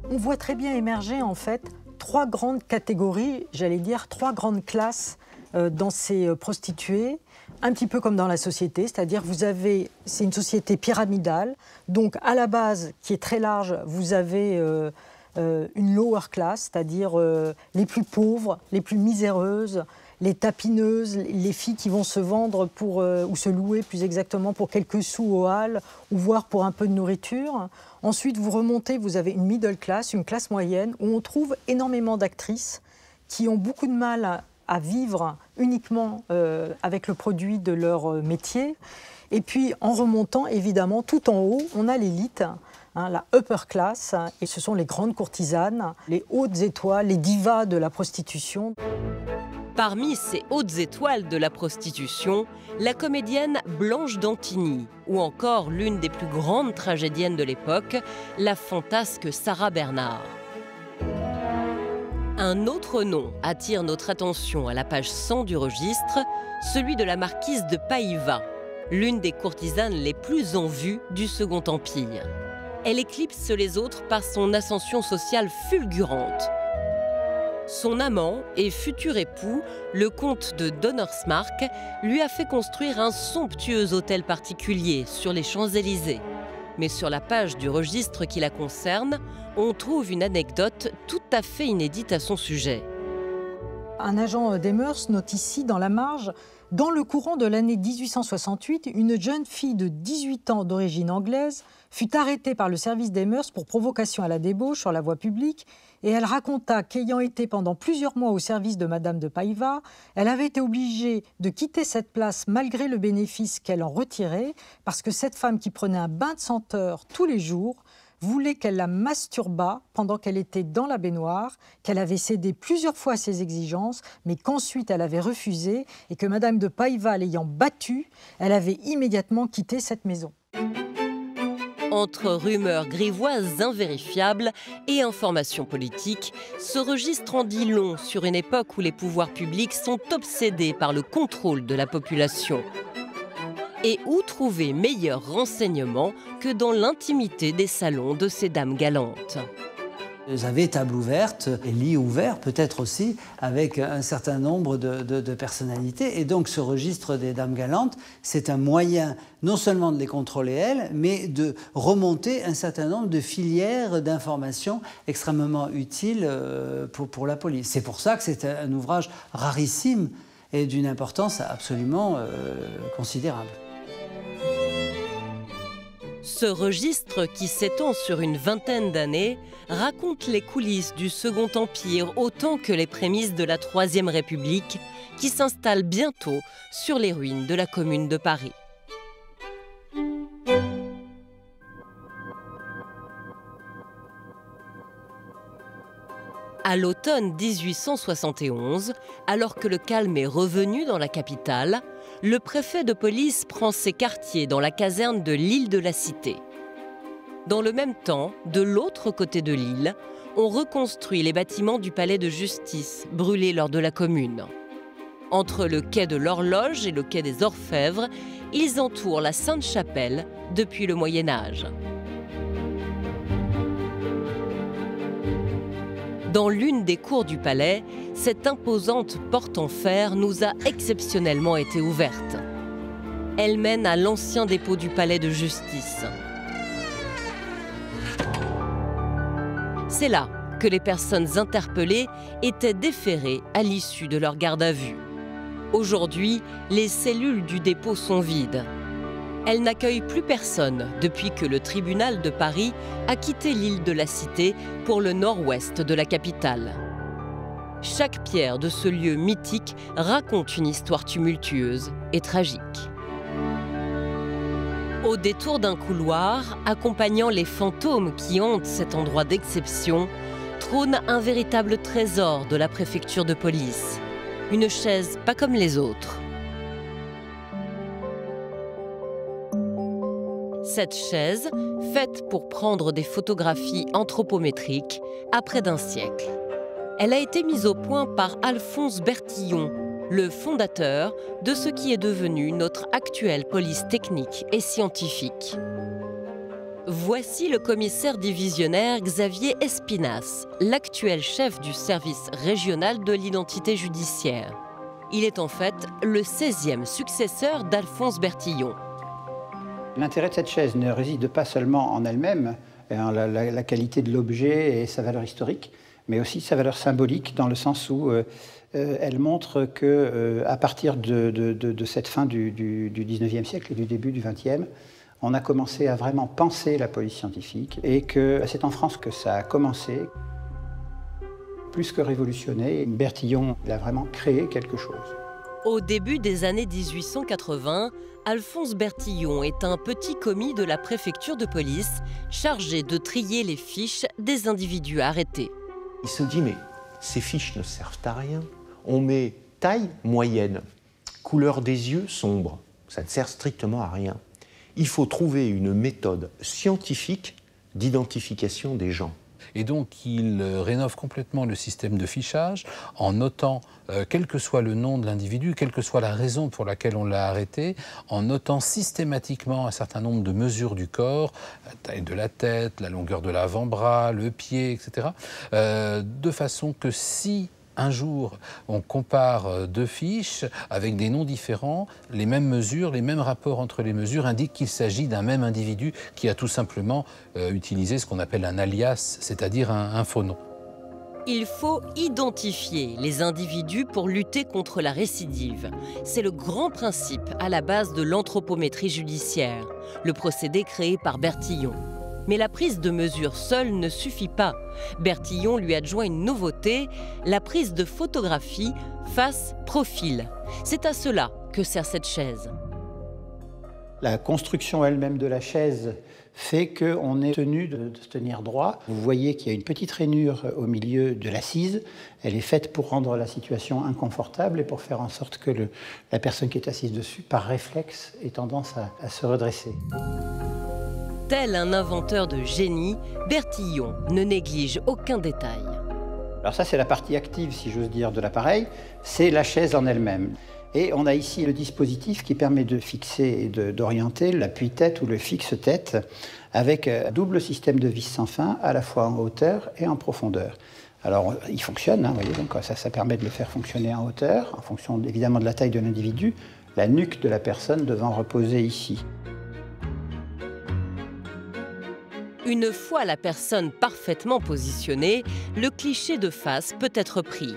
On voit très bien émerger en fait 3 grandes catégories, j'allais dire 3 grandes classes dans ces prostituées. Un petit peu comme dans la société, c'est-à-dire c'est une société pyramidale, donc à la base, qui est très large, vous avez une lower class, c'est-à-dire les plus pauvres, les plus miséreuses, les tapineuses, les filles qui vont se vendre ou se louer plus exactement pour quelques sous au hall, ou voire pour un peu de nourriture. Ensuite, vous remontez, vous avez une middle class, une classe moyenne, où on trouve énormément d'actrices qui ont beaucoup de mal à vivre uniquement avec le produit de leur métier. Et puis, en remontant, évidemment, tout en haut, on a l'élite, la upper class, et ce sont les grandes courtisanes, les hautes étoiles, les divas de la prostitution. Parmi ces hautes étoiles de la prostitution, la comédienne Blanche d'Antigny, ou encore l'une des plus grandes tragédiennes de l'époque, la fantasque Sarah Bernhardt. Un autre nom attire notre attention à la page 100 du registre, celui de la marquise de Païva, l'une des courtisanes les plus en vue du Second Empire. Elle éclipse les autres par son ascension sociale fulgurante. Son amant et futur époux, le comte de Donnersmarck, lui a fait construire un somptueux hôtel particulier sur les Champs-Élysées. Mais sur la page du registre qui la concerne, on trouve une anecdote tout à fait inédite à son sujet. Un agent des mœurs note ici, dans la marge, « Dans le courant de l'année 1868, une jeune fille de 18 ans d'origine anglaise fut arrêtée par le service des mœurs pour provocation à la débauche sur la voie publique et elle raconta qu'ayant été pendant plusieurs mois au service de Madame de Païva, elle avait été obligée de quitter cette place malgré le bénéfice qu'elle en retirait parce que cette femme qui prenait un bain de senteur tous les jours voulait qu'elle la masturbât pendant qu'elle était dans la baignoire, qu'elle avait cédé plusieurs fois à ses exigences, mais qu'ensuite elle avait refusé et que Madame de Pailleval l'ayant battue, elle avait immédiatement quitté cette maison. Entre rumeurs grivoises invérifiables et informations politiques, ce registre en dit long sur une époque où les pouvoirs publics sont obsédés par le contrôle de la population. Et où trouver meilleurs renseignements que dans l'intimité des salons de ces dames galantes. Vous avez table ouverte et lit ouvert peut-être aussi avec un certain nombre de personnalités. Et donc ce registre des dames galantes, c'est un moyen non seulement de les contrôler elles, mais de remonter un certain nombre de filières d'informations extrêmement utiles pour la police. C'est pour ça que c'est un ouvrage rarissime et d'une importance absolument considérable. Ce registre, qui s'étend sur une vingtaine d'années, raconte les coulisses du Second Empire autant que les prémices de la Troisième République, qui s'installe bientôt sur les ruines de la Commune de Paris. À l'automne 1871, alors que le calme est revenu dans la capitale, le préfet de police prend ses quartiers dans la caserne de l'île de la Cité. Dans le même temps, de l'autre côté de l'île, on reconstruit les bâtiments du palais de justice, brûlés lors de la Commune. Entre le quai de l'Horloge et le quai des Orfèvres, ils entourent la Sainte-Chapelle depuis le Moyen-Âge. Dans l'une des cours du palais, cette imposante porte en fer nous a exceptionnellement été ouverte. Elle mène à l'ancien dépôt du palais de justice. C'est là que les personnes interpellées étaient déférées à l'issue de leur garde à vue. Aujourd'hui, les cellules du dépôt sont vides. Elles n'accueillent plus personne depuis que le tribunal de Paris a quitté l'île de la Cité pour le nord-ouest de la capitale. Chaque pierre de ce lieu mythique raconte une histoire tumultueuse et tragique. Au détour d'un couloir, accompagnant les fantômes qui hantent cet endroit d'exception, trône un véritable trésor de la préfecture de police. Une chaise pas comme les autres. Cette chaise, faite pour prendre des photographies anthropométriques, a près d'un siècle. Elle a été mise au point par Alphonse Bertillon, le fondateur de ce qui est devenu notre actuelle police technique et scientifique. Voici le commissaire divisionnaire Xavier Espinasse, l'actuel chef du service régional de l'identité judiciaire. Il est en fait le 16e successeur d'Alphonse Bertillon. L'intérêt de cette chaise ne réside pas seulement en elle-même, la qualité de l'objet et sa valeur historique, mais aussi sa valeur symbolique, dans le sens où elle montre qu'à partir de cette fin du 19e siècle et du début du 20e, on a commencé à vraiment penser la police scientifique, et que c'est en France que ça a commencé. Plus que révolutionné, Bertillon a vraiment créé quelque chose. Au début des années 1880, Alphonse Bertillon est un petit commis de la préfecture de police chargé de trier les fiches des individus arrêtés. Il se dit, mais ces fiches ne servent à rien. On met taille moyenne, couleur des yeux sombre. Ça ne sert strictement à rien. Il faut trouver une méthode scientifique d'identification des gens. Et donc, il rénove complètement le système de fichage en notant, quel que soit le nom de l'individu, quelle que soit la raison pour laquelle on l'a arrêté, en notant systématiquement un certain nombre de mesures du corps, la taille de la tête, la longueur de l'avant-bras, le pied, etc., de façon que si un jour on compare deux fiches avec des noms différents, les mêmes mesures, les mêmes rapports entre les mesures indiquent qu'il s'agit d'un même individu qui a tout simplement utilisé ce qu'on appelle un alias, c'est-à-dire un faux nom. Il faut identifier les individus pour lutter contre la récidive. C'est le grand principe à la base de l'anthropométrie judiciaire, le procédé créé par Bertillon. Mais la prise de mesure seule ne suffit pas. Bertillon lui adjoint une nouveauté, la prise de photographie face-profil. C'est à cela que sert cette chaise. La construction elle-même de la chaise fait qu'on est tenu de se tenir droit. Vous voyez qu'il y a une petite rainure au milieu de l'assise. Elle est faite pour rendre la situation inconfortable et pour faire en sorte que la personne qui est assise dessus, par réflexe, ait tendance à se redresser. Tel un inventeur de génie, Bertillon ne néglige aucun détail. Alors ça, c'est la partie active, si j'ose dire, de l'appareil. C'est la chaise en elle-même. Et on a ici le dispositif qui permet de fixer et d'orienter l'appui-tête ou le fixe-tête avec un double système de vis sans fin, à la fois en hauteur et en profondeur. Alors, il fonctionne, hein, vous voyez, donc ça permet de le faire fonctionner en hauteur, en fonction évidemment de la taille de l'individu, la nuque de la personne devant reposer ici. Une fois la personne parfaitement positionnée, le cliché de face peut être pris.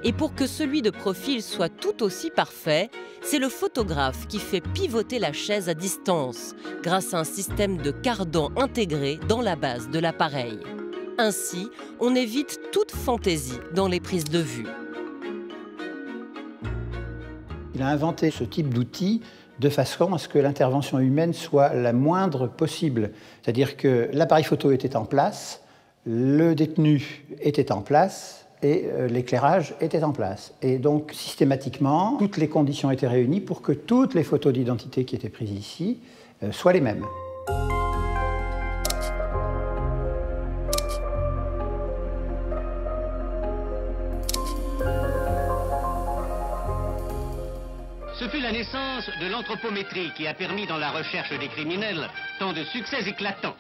Et pour que celui de profil soit tout aussi parfait, c'est le photographe qui fait pivoter la chaise à distance grâce à un système de cardan intégré dans la base de l'appareil. Ainsi, on évite toute fantaisie dans les prises de vue. Il a inventé ce type d'outil de façon à ce que l'intervention humaine soit la moindre possible. C'est-à-dire que l'appareil photo était en place, le détenu était en place, et l'éclairage était en place. Et donc, systématiquement, toutes les conditions étaient réunies pour que toutes les photos d'identité qui étaient prises ici soient les mêmes. Ce fut la naissance de l'anthropométrie qui a permis dans la recherche des criminels tant de succès éclatants.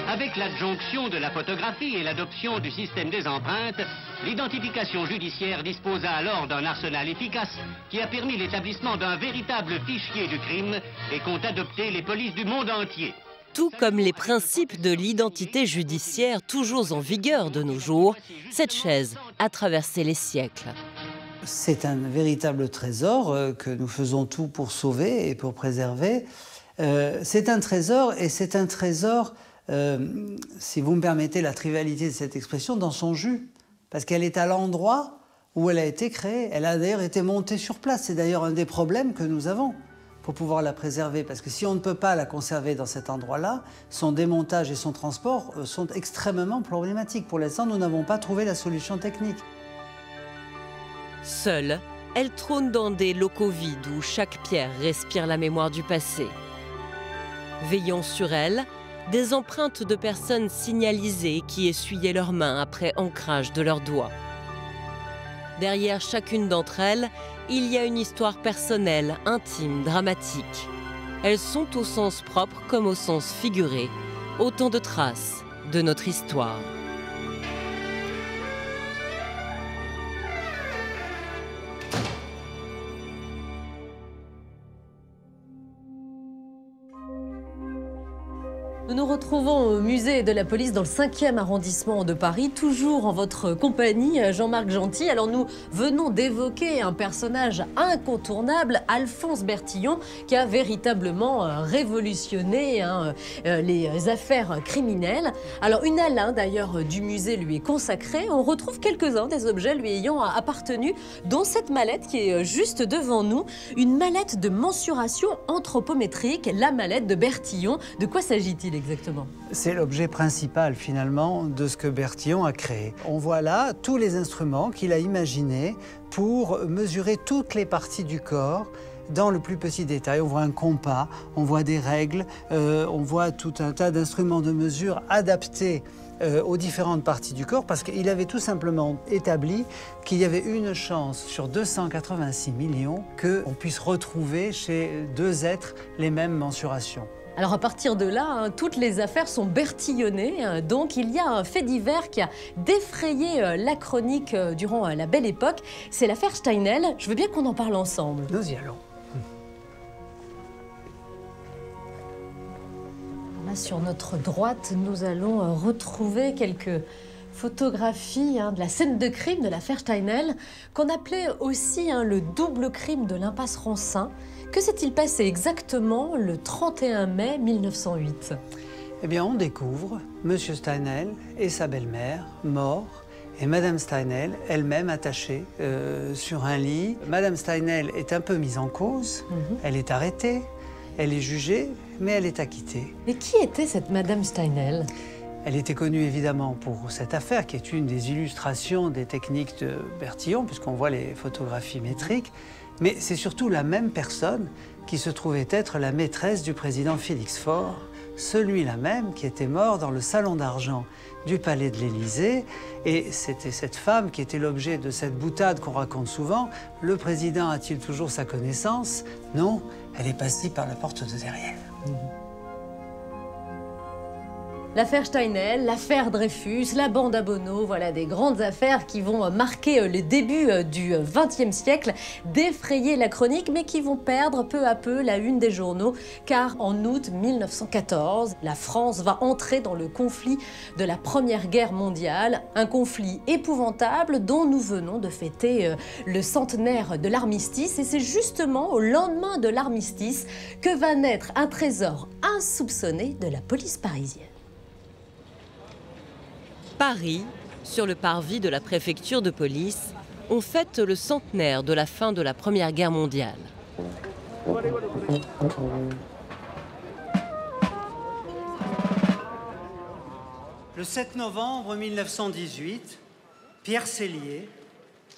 Avec l'adjonction de la photographie et l'adoption du système des empreintes, l'identification judiciaire disposa alors d'un arsenal efficace qui a permis l'établissement d'un véritable fichier du crime et qu'ont adopté les polices du monde entier. Tout comme les principes de l'identité judiciaire toujours en vigueur de nos jours, cette chaise a traversé les siècles. C'est un véritable trésor que nous faisons tout pour sauver et pour préserver. C'est un trésor et c'est un trésor... si vous me permettez la trivialité de cette expression, dans son jus. Parce qu'elle est à l'endroit où elle a été créée. Elle a d'ailleurs été montée sur place. C'est d'ailleurs un des problèmes que nous avons pour pouvoir la préserver. Parce que si on ne peut pas la conserver dans cet endroit-là, son démontage et son transport sont extrêmement problématiques. Pour l'instant, nous n'avons pas trouvé la solution technique. Seule, elle trône dans des locaux vides où chaque pierre respire la mémoire du passé. Veillant sur elle, des empreintes de personnes signalisées qui essuyaient leurs mains après ancrage de leurs doigts. Derrière chacune d'entre elles, il y a une histoire personnelle, intime, dramatique. Elles sont au sens propre comme au sens figuré, autant de traces de notre histoire. Nous nous retrouvons au musée de la police dans le 5e arrondissement de Paris, toujours en votre compagnie, Jean-Marc Gentil. Alors nous venons d'évoquer un personnage incontournable, Alphonse Bertillon, qui a véritablement révolutionné les affaires criminelles. Alors une aile d'ailleurs du musée lui est consacrée. On retrouve quelques-uns des objets lui ayant appartenu, dont cette mallette qui est juste devant nous, une mallette de mensuration anthropométrique, la mallette de Bertillon. De quoi s'agit-il exactement? C'est l'objet principal finalement de ce que Bertillon a créé. On voit là tous les instruments qu'il a imaginés pour mesurer toutes les parties du corps dans le plus petit détail. On voit un compas, on voit des règles, on voit tout un tas d'instruments de mesure adaptés aux différentes parties du corps, parce qu'il avait tout simplement établi qu'il y avait une chance sur 286 millions qu'on puisse retrouver chez deux êtres les mêmes mensurations. Alors à partir de là, toutes les affaires sont bertillonnées. Donc il y a un fait divers qui a défrayé la chronique durant la Belle Époque. C'est l'affaire Steinel. Je veux bien qu'on en parle ensemble. Nous y allons. Là, sur notre droite, nous allons retrouver quelques photographies de la scène de crime de l'affaire Steinel, qu'on appelait aussi le double crime de l'impasse Rancin. Que s'est-il passé exactement le 31 mai 1908? Eh bien, on découvre M. Steinel et sa belle-mère morts et Madame Steinel, elle-même attachée sur un lit. Madame Steinel est un peu mise en cause, elle est arrêtée, elle est jugée, mais elle est acquittée. Mais qui était cette Madame Steinel? Elle était connue évidemment pour cette affaire qui est une des illustrations des techniques de Bertillon, puisqu'on voit les photographies métriques, mais c'est surtout la même personne qui se trouvait être la maîtresse du président Félix Faure, celui-là même qui était mort dans le salon d'argent du palais de l'Élysée. Et c'était cette femme qui était l'objet de cette boutade qu'on raconte souvent. Le président a-t-il toujours sa connaissance? Non, elle est passée par la porte de derrière. L'affaire Steinel, l'affaire Dreyfus, la bande à Bono, voilà des grandes affaires qui vont marquer le début du XXe siècle, défrayer la chronique, mais qui vont perdre peu à peu la une des journaux, car en août 1914, la France va entrer dans le conflit de la Première Guerre mondiale, un conflit épouvantable dont nous venons de fêter le centenaire de l'armistice, et c'est justement au lendemain de l'armistice que va naître un trésor insoupçonné de la police parisienne. Paris, sur le parvis de la préfecture de police, on fête le centenaire de la fin de la Première Guerre mondiale. Le 7 novembre 1918, Pierre Sellier,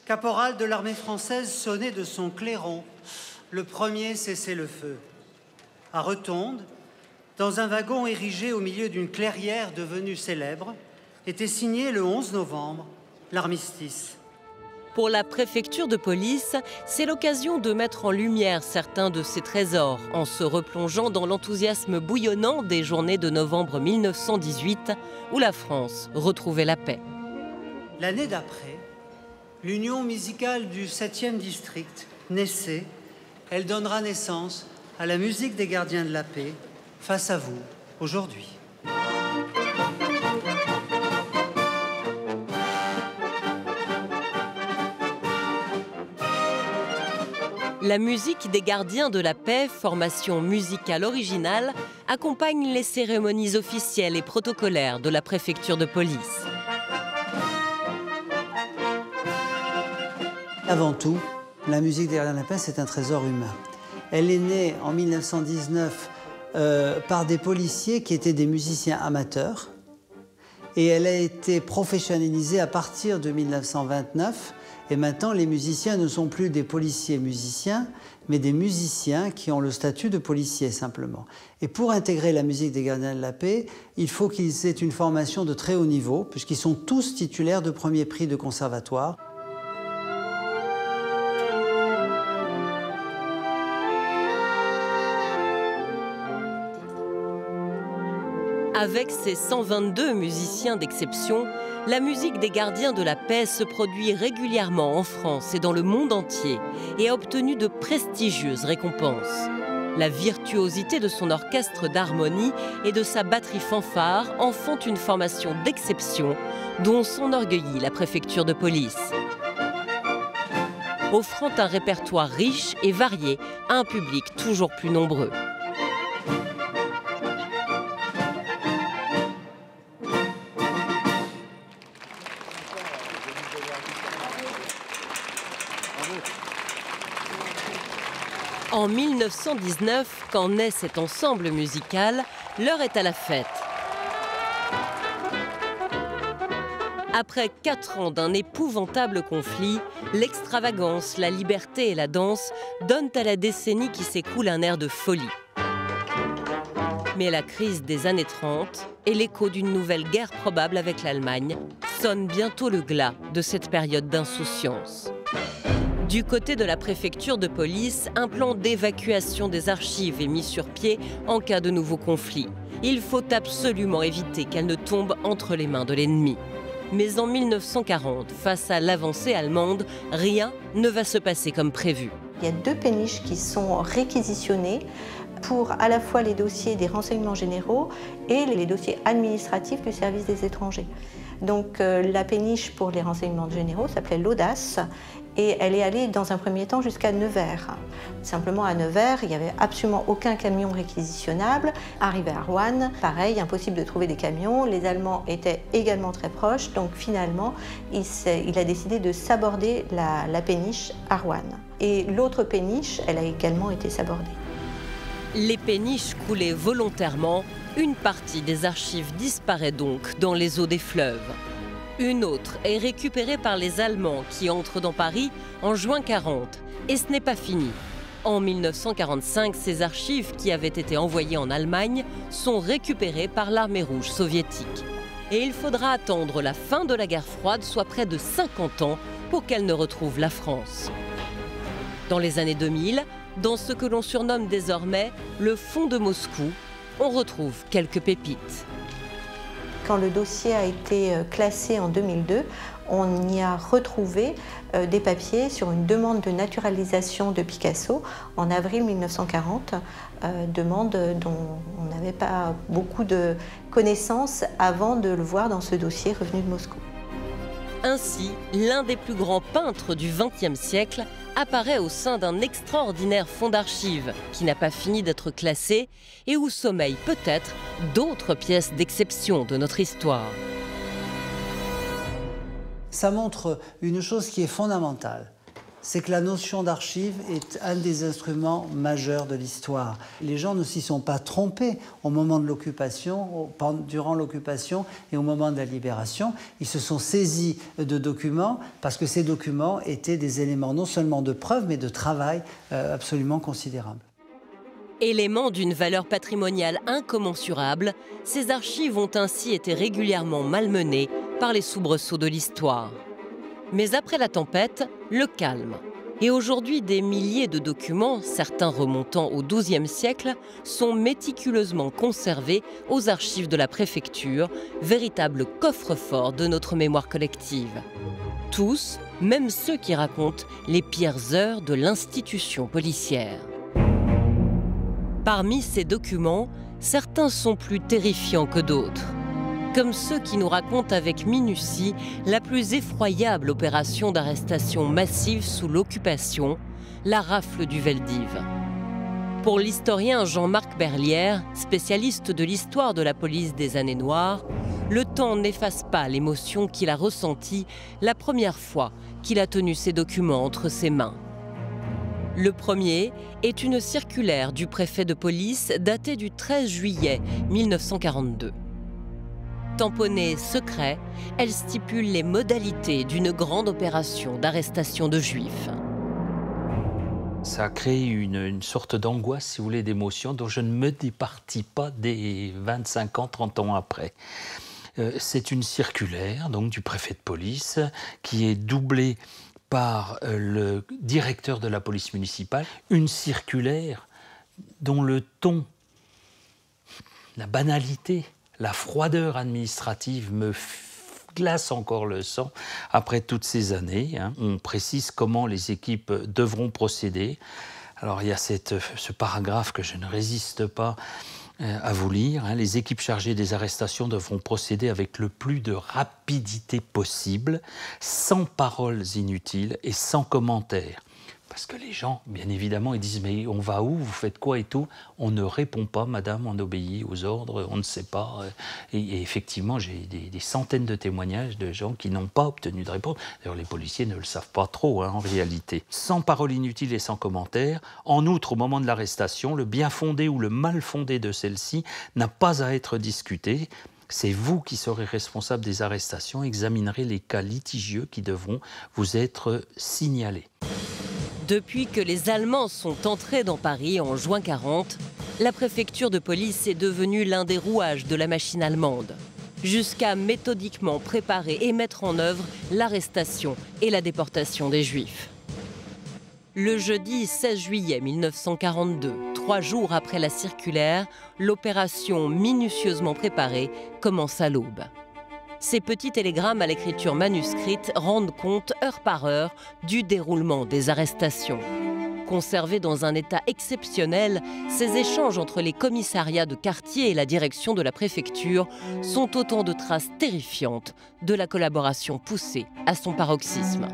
caporal de l'armée française, sonnait de son clairon le premier cessez-le-feu. À Retonde, dans un wagon érigé au milieu d'une clairière devenue célèbre, était signé le 11 novembre, l'armistice. Pour la préfecture de police, c'est l'occasion de mettre en lumière certains de ces trésors en se replongeant dans l'enthousiasme bouillonnant des journées de novembre 1918 où la France retrouvait la paix. L'année d'après, l'Union musicale du 7e district naissait. Elle donnera naissance à la musique des gardiens de la paix face à vous aujourd'hui. La musique des gardiens de la paix, formation musicale originale, accompagne les cérémonies officielles et protocolaires de la préfecture de police. Avant tout, la musique des gardiens de la paix, c'est un trésor humain. Elle est née en 1919 par des policiers qui étaient des musiciens amateurs, et elle a été professionnalisée à partir de 1929. Et maintenant, les musiciens ne sont plus des policiers musiciens, mais des musiciens qui ont le statut de policier simplement. Et pour intégrer la musique des gardiens de la paix, il faut qu'ils aient une formation de très haut niveau, puisqu'ils sont tous titulaires de premier prix de conservatoire. Avec ses 122 musiciens d'exception, la musique des gardiens de la paix se produit régulièrement en France et dans le monde entier et a obtenu de prestigieuses récompenses. La virtuosité de son orchestre d'harmonie et de sa batterie fanfare en font une formation d'exception dont s'enorgueillit la préfecture de police. Offrant un répertoire riche et varié à un public toujours plus nombreux. En 1919, quand naît cet ensemble musical, l'heure est à la fête. Après 4 ans d'un épouvantable conflit, l'extravagance, la liberté et la danse donnent à la décennie qui s'écoule un air de folie. Mais la crise des années 30 et l'écho d'une nouvelle guerre probable avec l'Allemagne sonnent bientôt le glas de cette période d'insouciance. Du côté de la préfecture de police, un plan d'évacuation des archives est mis sur pied en cas de nouveau conflit. Il faut absolument éviter qu'elles ne tombent entre les mains de l'ennemi. Mais en 1940, face à l'avancée allemande, rien ne va se passer comme prévu. Il y a 2 péniches qui sont réquisitionnées pour à la fois les dossiers des renseignements généraux et les dossiers administratifs du service des étrangers. Donc la péniche pour les renseignements généraux s'appelait l'Audace et elle est allée dans un premier temps jusqu'à Nevers. Simplement à Nevers, il n'y avait absolument aucun camion réquisitionnable. Arrivé à Roanne, pareil, impossible de trouver des camions. Les Allemands étaient également très proches, donc finalement, il a décidé de saborder la péniche à Roanne. Et l'autre péniche, elle a également été sabordée. Les péniches coulaient volontairement, une partie des archives disparaît donc dans les eaux des fleuves. Une autre est récupérée par les Allemands qui entrent dans Paris en juin 40. Et ce n'est pas fini. En 1945, ces archives qui avaient été envoyées en Allemagne sont récupérées par l'armée rouge soviétique. Et il faudra attendre la fin de la guerre froide, soit près de 50 ans, pour qu'elle ne retrouve la France. Dans les années 2000, dans ce que l'on surnomme désormais le fond de Moscou, on retrouve quelques pépites. Quand le dossier a été classé en 2002, on y a retrouvé des papiers sur une demande de naturalisation de Picasso en avril 1940, demande dont on n'avait pas beaucoup de connaissances avant de le voir dans ce dossier revenu de Moscou. Ainsi, l'un des plus grands peintres du XXe siècle apparaît au sein d'un extraordinaire fonds d'archives qui n'a pas fini d'être classé et où sommeillent peut-être d'autres pièces d'exception de notre histoire. Ça montre une chose qui est fondamentale, c'est que la notion d'archive est un des instruments majeurs de l'histoire. Les gens ne s'y sont pas trompés au moment de l'occupation, durant l'occupation et au moment de la libération. Ils se sont saisis de documents parce que ces documents étaient des éléments non seulement de preuve, mais de travail absolument considérables. Éléments d'une valeur patrimoniale incommensurable, ces archives ont ainsi été régulièrement malmenées par les soubresauts de l'histoire. Mais après la tempête, le calme. Et aujourd'hui, des milliers de documents, certains remontant au XIIe siècle, sont méticuleusement conservés aux archives de la préfecture, véritable coffre-fort de notre mémoire collective. Tous, même ceux qui racontent les pires heures de l'institution policière. Parmi ces documents, certains sont plus terrifiants que d'autres. Comme ceux qui nous racontent avec minutie la plus effroyable opération d'arrestation massive sous l'occupation, la rafle du Veldiv. Pour l'historien Jean-Marc Berlière, spécialiste de l'histoire de la police des années noires, le temps n'efface pas l'émotion qu'il a ressentie la première fois qu'il a tenu ces documents entre ses mains. Le premier est une circulaire du préfet de police datée du 13 juillet 1942. Tamponnée secret, elle stipule les modalités d'une grande opération d'arrestation de juifs. Ça a créé une sorte d'angoisse, si vous voulez, d'émotion dont je ne me départis pas des 25 ans, 30 ans après. C'est une circulaire donc, du préfet de police qui est doublée par le directeur de la police municipale, une circulaire dont le ton, la banalité, la froideur administrative me glace encore le sang après toutes ces années. On précise comment les équipes devront procéder. Alors il y a ce paragraphe que je ne résiste pas à vous lire. Les équipes chargées des arrestations devront procéder avec le plus de rapidité possible, sans paroles inutiles et sans commentaires. Parce que les gens, bien évidemment, ils disent « mais on va où? Vous faites quoi et tout ?» On ne répond pas, madame, on obéit aux ordres, on ne sait pas. Et effectivement, j'ai des centaines de témoignages de gens qui n'ont pas obtenu de réponse. D'ailleurs, les policiers ne le savent pas trop, en réalité. Sans paroles inutiles et sans commentaires. En outre, au moment de l'arrestation, le bien fondé ou le mal fondé de celle-ci n'a pas à être discuté. C'est vous qui serez responsable des arrestations, examinerez les cas litigieux qui devront vous être signalés. Depuis que les Allemands sont entrés dans Paris en juin 40, la préfecture de police est devenue l'un des rouages de la machine allemande, jusqu'à méthodiquement préparer et mettre en œuvre l'arrestation et la déportation des Juifs. Le jeudi 16 juillet 1942, 3 jours après la circulaire, l'opération minutieusement préparée commence à l'aube. Ces petits télégrammes à l'écriture manuscrite rendent compte, heure par heure, du déroulement des arrestations. Conservés dans un état exceptionnel, ces échanges entre les commissariats de quartier et la direction de la préfecture sont autant de traces terrifiantes de la collaboration poussée à son paroxysme.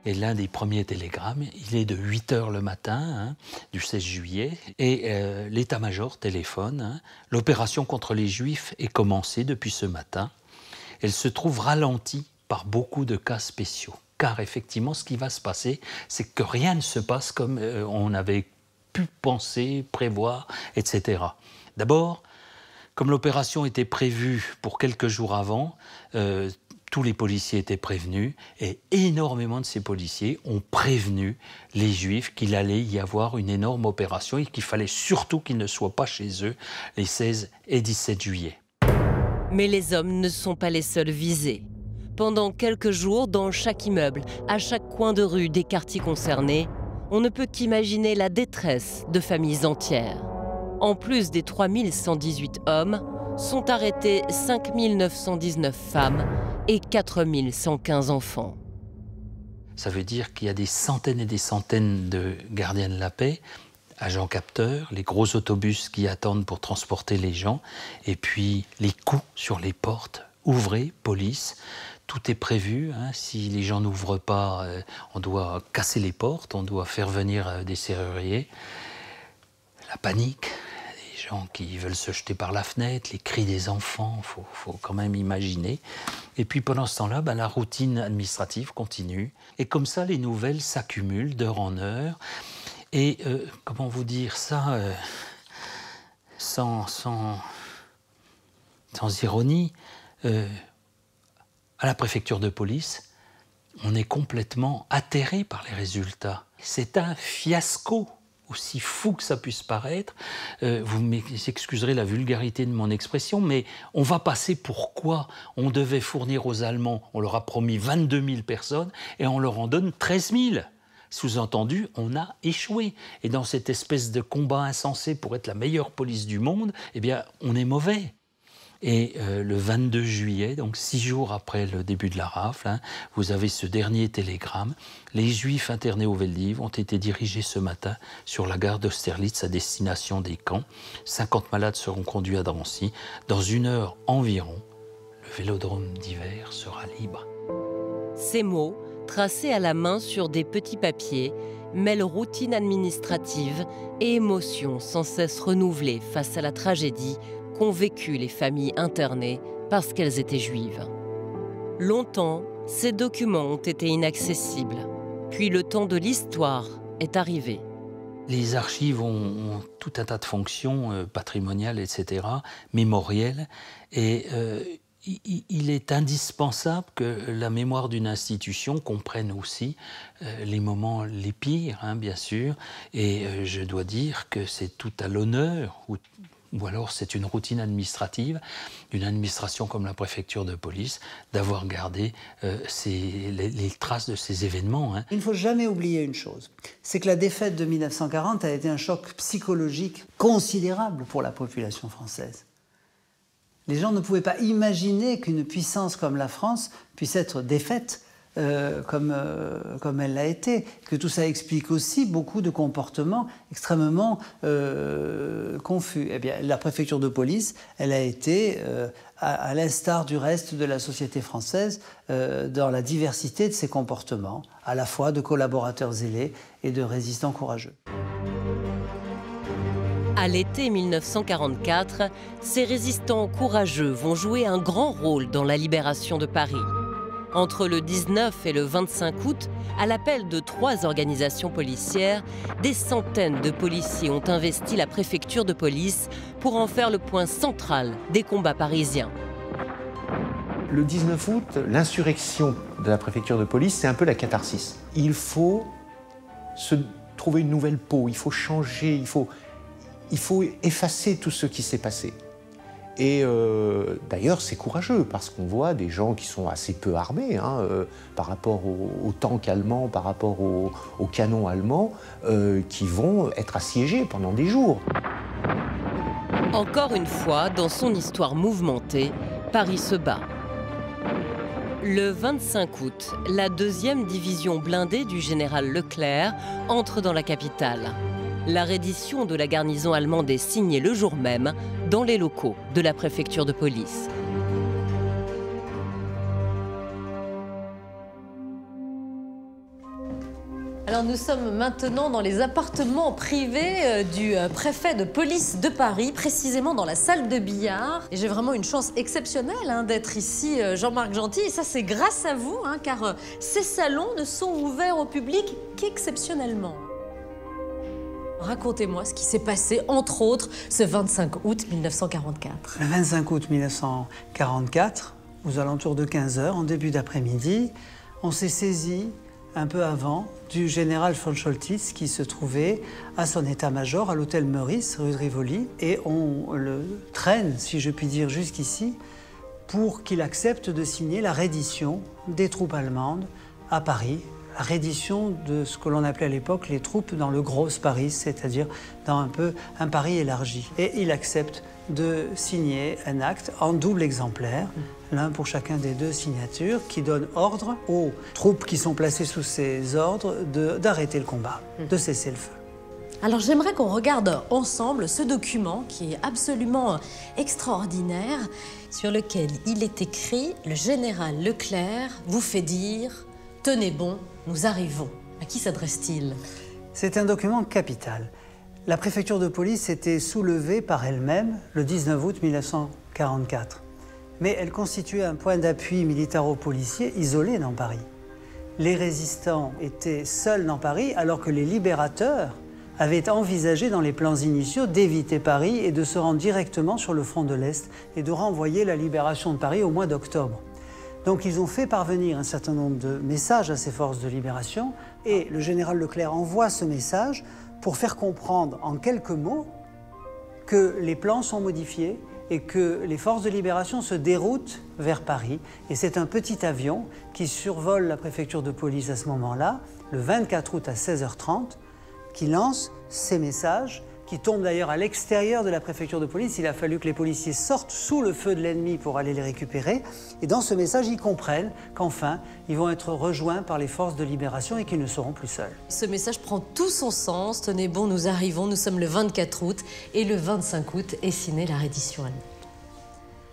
Et l'un des premiers télégrammes, il est de 8 h le matin, du 16 juillet, et l'état-major téléphone. L'opération contre les Juifs est commencée depuis ce matin. Elle se trouve ralentie par beaucoup de cas spéciaux. Car effectivement, ce qui va se passer, c'est que rien ne se passe comme on avait pu penser, prévoir, etc. D'abord, comme l'opération était prévue pour quelques jours avant, tous les policiers étaient prévenus et énormément de ces policiers ont prévenu les Juifs qu'il allait y avoir une énorme opération et qu'il fallait surtout qu'ils ne soient pas chez eux les 16 et 17 juillet. Mais les hommes ne sont pas les seuls visés. Pendant quelques jours, dans chaque immeuble, à chaque coin de rue des quartiers concernés, on ne peut qu'imaginer la détresse de familles entières. En plus des 3118 hommes, sont arrêtés 5919 femmes et 4115 enfants. Ça veut dire qu'il y a des centaines et des centaines de gardiens de la paix, agents capteurs, les gros autobus qui attendent pour transporter les gens, et puis les coups sur les portes, ouvrez, police. Tout est prévu, si les gens n'ouvrent pas, on doit casser les portes, on doit faire venir des serruriers. La panique, les gens qui veulent se jeter par la fenêtre, les cris des enfants, faut quand même imaginer. Et puis pendant ce temps-là, la routine administrative continue. Et comme ça, les nouvelles s'accumulent d'heure en heure. Et comment vous dire ça, sans ironie, à la préfecture de police, on est complètement atterré par les résultats. C'est un fiasco, aussi fou que ça puisse paraître. Vous m'excuserez la vulgarité de mon expression, mais on va passer pour quoi? On devait fournir aux Allemands, on leur a promis 22 000 personnes, et on leur en donne 13 000. Sous-entendu, on a échoué. Et dans cette espèce de combat insensé pour être la meilleure police du monde, eh bien, on est mauvais. Et le 22 juillet, donc 6 jours après le début de la rafle, vous avez ce dernier télégramme. Les Juifs internés au Veldiv ont été dirigés ce matin sur la gare d'Austerlitz à destination des camps. 50 malades seront conduits à Drancy. Dans 1 heure environ, le vélodrome d'hiver sera libre. Ces mots, tracés à la main sur des petits papiers, mêlent routine administrative et émotions sans cesse renouvelées face à la tragédie qu'ont vécu les familles internées parce qu'elles étaient juives. Longtemps, ces documents ont été inaccessibles. Puis le temps de l'histoire est arrivé. Les archives ont tout un tas de fonctions patrimoniales, etc., mémorielles, et il est indispensable que la mémoire d'une institution comprenne aussi les moments les pires, bien sûr, et je dois dire que c'est tout à l'honneur, ou alors c'est une routine administrative, une administration comme la préfecture de police, d'avoir gardé les traces de ces événements. Il ne faut jamais oublier une chose, c'est que la défaite de 1940 a été un choc psychologique considérable pour la population française. Les gens ne pouvaient pas imaginer qu'une puissance comme la France puisse être défaite comme elle l'a été, que tout ça explique aussi beaucoup de comportements extrêmement confus. Eh bien, la préfecture de police, elle a été, à l'instar du reste de la société française, dans la diversité de ses comportements, à la fois de collaborateurs zélés et de résistants courageux. À l'été 1944, ces résistants courageux vont jouer un grand rôle dans la libération de Paris. Entre le 19 et le 25 août, à l'appel de 3 organisations policières, des centaines de policiers ont investi la préfecture de police pour en faire le point central des combats parisiens. Le 19 août, l'insurrection de la préfecture de police, c'est un peu la catharsis. Il faut se trouver une nouvelle peau, il faut changer, il faut effacer tout ce qui s'est passé. Et d'ailleurs, c'est courageux, parce qu'on voit des gens qui sont assez peu armés par rapport aux tanks allemands, par rapport aux canons allemands, qui vont être assiégés pendant des jours. Encore une fois, dans son histoire mouvementée, Paris se bat. Le 25 août, la 2e division blindée du général Leclerc entre dans la capitale. La reddition de la garnison allemande est signée le jour même dans les locaux de la préfecture de police. Alors nous sommes maintenant dans les appartements privés du préfet de police de Paris, précisément dans la salle de billard. Et j'ai vraiment une chance exceptionnelle d'être ici, Jean-Marc Gentil. Et ça, c'est grâce à vous, car ces salons ne sont ouverts au public qu'exceptionnellement. Racontez-moi ce qui s'est passé, entre autres, ce 25 août 1944. Le 25 août 1944, aux alentours de 15 h, en début d'après-midi, on s'est saisi un peu avant du général von Choltitz qui se trouvait à son état-major à l'hôtel Meurice, rue de Rivoli, et on le traîne, si je puis dire, jusqu'ici pour qu'il accepte de signer la reddition des troupes allemandes à Paris, la reddition de ce que l'on appelait à l'époque les troupes dans le Gros Paris, c'est-à-dire dans un Paris élargi. Et il accepte de signer un acte en double exemplaire, l'un pour chacun des deux signatures, qui donne ordre aux troupes qui sont placées sous ces ordres d'arrêter le combat, de cesser le feu. Alors j'aimerais qu'on regarde ensemble ce document qui est absolument extraordinaire, sur lequel il est écrit « Le général Leclerc vous fait dire « Tenez bon, nous arrivons ». À qui s'adresse-t-il? C'est un document capital. La préfecture de police était soulevée par elle-même le 19 août 1944. Mais elle constituait un point d'appui militaro-policier isolé dans Paris. Les résistants étaient seuls dans Paris, alors que les libérateurs avaient envisagé dans les plans initiaux d'éviter Paris et de se rendre directement sur le front de l'Est et de renvoyer la libération de Paris au mois d'octobre. Donc ils ont fait parvenir un certain nombre de messages à ces forces de libération et le général Leclerc envoie ce message pour faire comprendre en quelques mots que les plans sont modifiés et que les forces de libération se déroutent vers Paris. Et c'est un petit avion qui survole la préfecture de police à ce moment-là, le 24 août à 16 h 30, qui lance ces messages, qui tombent d'ailleurs à l'extérieur de la préfecture de police. Il a fallu que les policiers sortent sous le feu de l'ennemi pour aller les récupérer. Et dans ce message, ils comprennent qu'enfin, ils vont être rejoints par les forces de libération et qu'ils ne seront plus seuls. Ce message prend tout son sens. Tenez bon, nous arrivons, nous sommes le 24 août et le 25 août est signée la reddition allemande.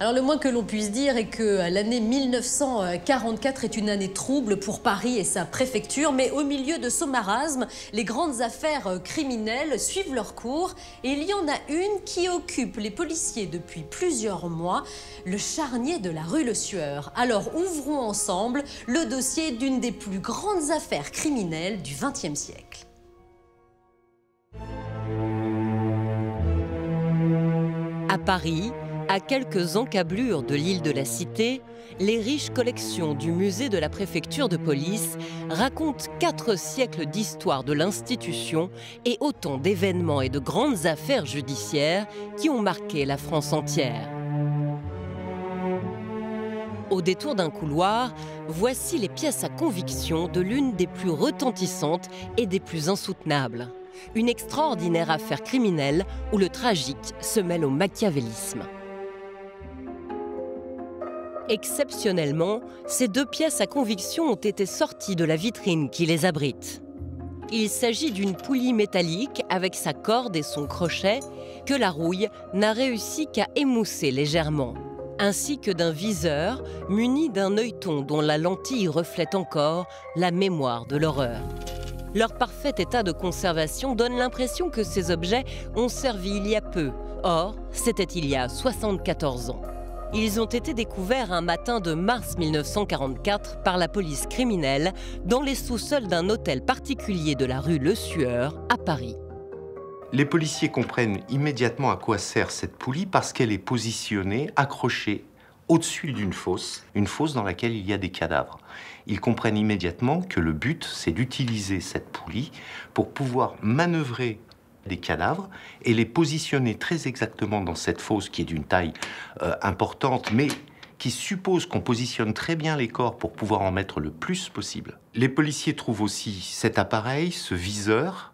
Alors le moins que l'on puisse dire est que l'année 1944 est une année trouble pour Paris et sa préfecture, mais au milieu de ce marasme, les grandes affaires criminelles suivent leur cours et il y en a une qui occupe les policiers depuis plusieurs mois, le charnier de la rue Le Sueur. Alors ouvrons ensemble le dossier d'une des plus grandes affaires criminelles du XXe siècle. À Paris, à quelques encablures de l'île de la Cité, les riches collections du musée de la préfecture de police racontent 4 siècles d'histoire de l'institution et autant d'événements et de grandes affaires judiciaires qui ont marqué la France entière. Au détour d'un couloir, voici les pièces à conviction de l'une des plus retentissantes et des plus insoutenables. Une extraordinaire affaire criminelle où le tragique se mêle au machiavélisme. Exceptionnellement, ces 2 pièces à conviction ont été sorties de la vitrine qui les abrite. Il s'agit d'une poulie métallique avec sa corde et son crochet que la rouille n'a réussi qu'à émousser légèrement, ainsi que d'un viseur muni d'un œilleton dont la lentille reflète encore la mémoire de l'horreur. Leur parfait état de conservation donne l'impression que ces objets ont servi il y a peu. Or, c'était il y a 74 ans. Ils ont été découverts un matin de mars 1944 par la police criminelle dans les sous-sols d'un hôtel particulier de la rue Le Sueur à Paris. Les policiers comprennent immédiatement à quoi sert cette poulie parce qu'elle est positionnée, accrochée au-dessus d'une fosse dans laquelle il y a des cadavres. Ils comprennent immédiatement que le but, c'est d'utiliser cette poulie pour pouvoir manœuvrer des cadavres et les positionner très exactement dans cette fosse qui est d'une taille importante, mais qui suppose qu'on positionne très bien les corps pour pouvoir en mettre le plus possible. Les policiers trouvent aussi cet appareil, ce viseur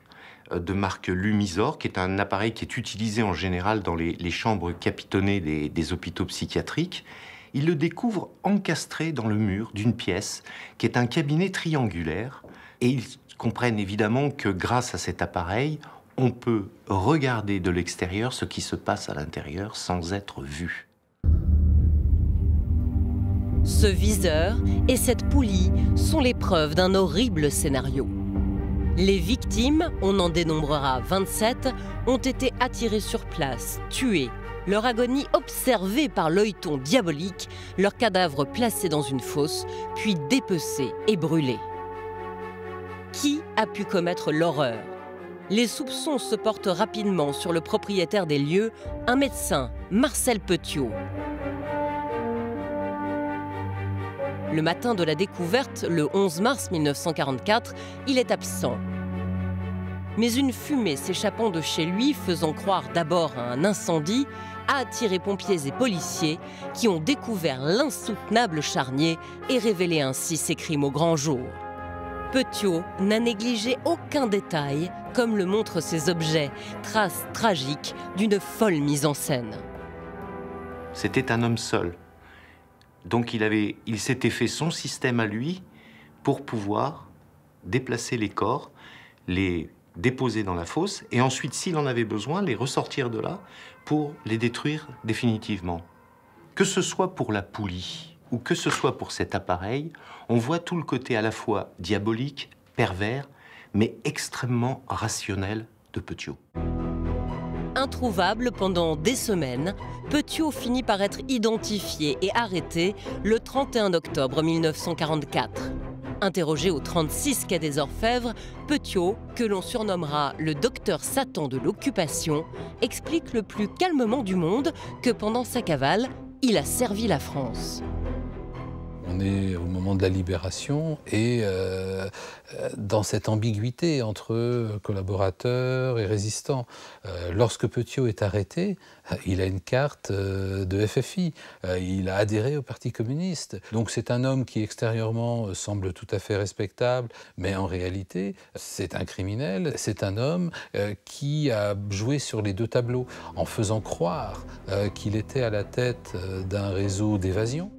de marque Lumisor, qui est un appareil qui est utilisé en général dans les chambres capitonnées des hôpitaux psychiatriques. il le découvre encastré dans le mur d'une pièce qui est un cabinet triangulaire. Et ils comprennent évidemment que grâce à cet appareil, on peut regarder de l'extérieur ce qui se passe à l'intérieur sans être vu. Ce viseur et cette poulie sont les preuves d'un horrible scénario. Les victimes, on en dénombrera 27, ont été attirées sur place, tuées, leur agonie observée par l'œilleton diabolique, leurs cadavres placés dans une fosse, puis dépecés et brûlés. Qui a pu commettre l'horreur? Les soupçons se portent rapidement sur le propriétaire des lieux, un médecin, Marcel Petiot. Le matin de la découverte, le 11 mars 1944, il est absent. Mais une fumée s'échappant de chez lui, faisant croire d'abord à un incendie, a attiré pompiers et policiers qui ont découvert l'insoutenable charnier et révélé ainsi ses crimes au grand jour. Petiot n'a négligé aucun détail, comme le montrent ces objets, traces tragiques d'une folle mise en scène. C'était un homme seul. Donc il s'était fait son système à lui pour pouvoir déplacer les corps, les déposer dans la fosse et ensuite, s'il en avait besoin, les ressortir de là pour les détruire définitivement. Que ce soit pour la poulie ou que ce soit pour cet appareil, on voit tout le côté à la fois diabolique, pervers, mais extrêmement rationnel de Petiot. Introuvable pendant des semaines, Petiot finit par être identifié et arrêté le 31 octobre 1944. Interrogé au 36 quai des Orfèvres, Petiot, que l'on surnommera le docteur Satan de l'occupation, explique le plus calmement du monde que pendant sa cavale, il a servi la France. On est au moment de la libération et dans cette ambiguïté entre collaborateurs et résistants. Lorsque Petiot est arrêté, il a une carte de FFI. Il a adhéré au Parti communiste. Donc c'est un homme qui extérieurement semble tout à fait respectable, mais en réalité, c'est un criminel. C'est un homme qui a joué sur les deux tableaux en faisant croire qu'il était à la tête d'un réseau d'évasion.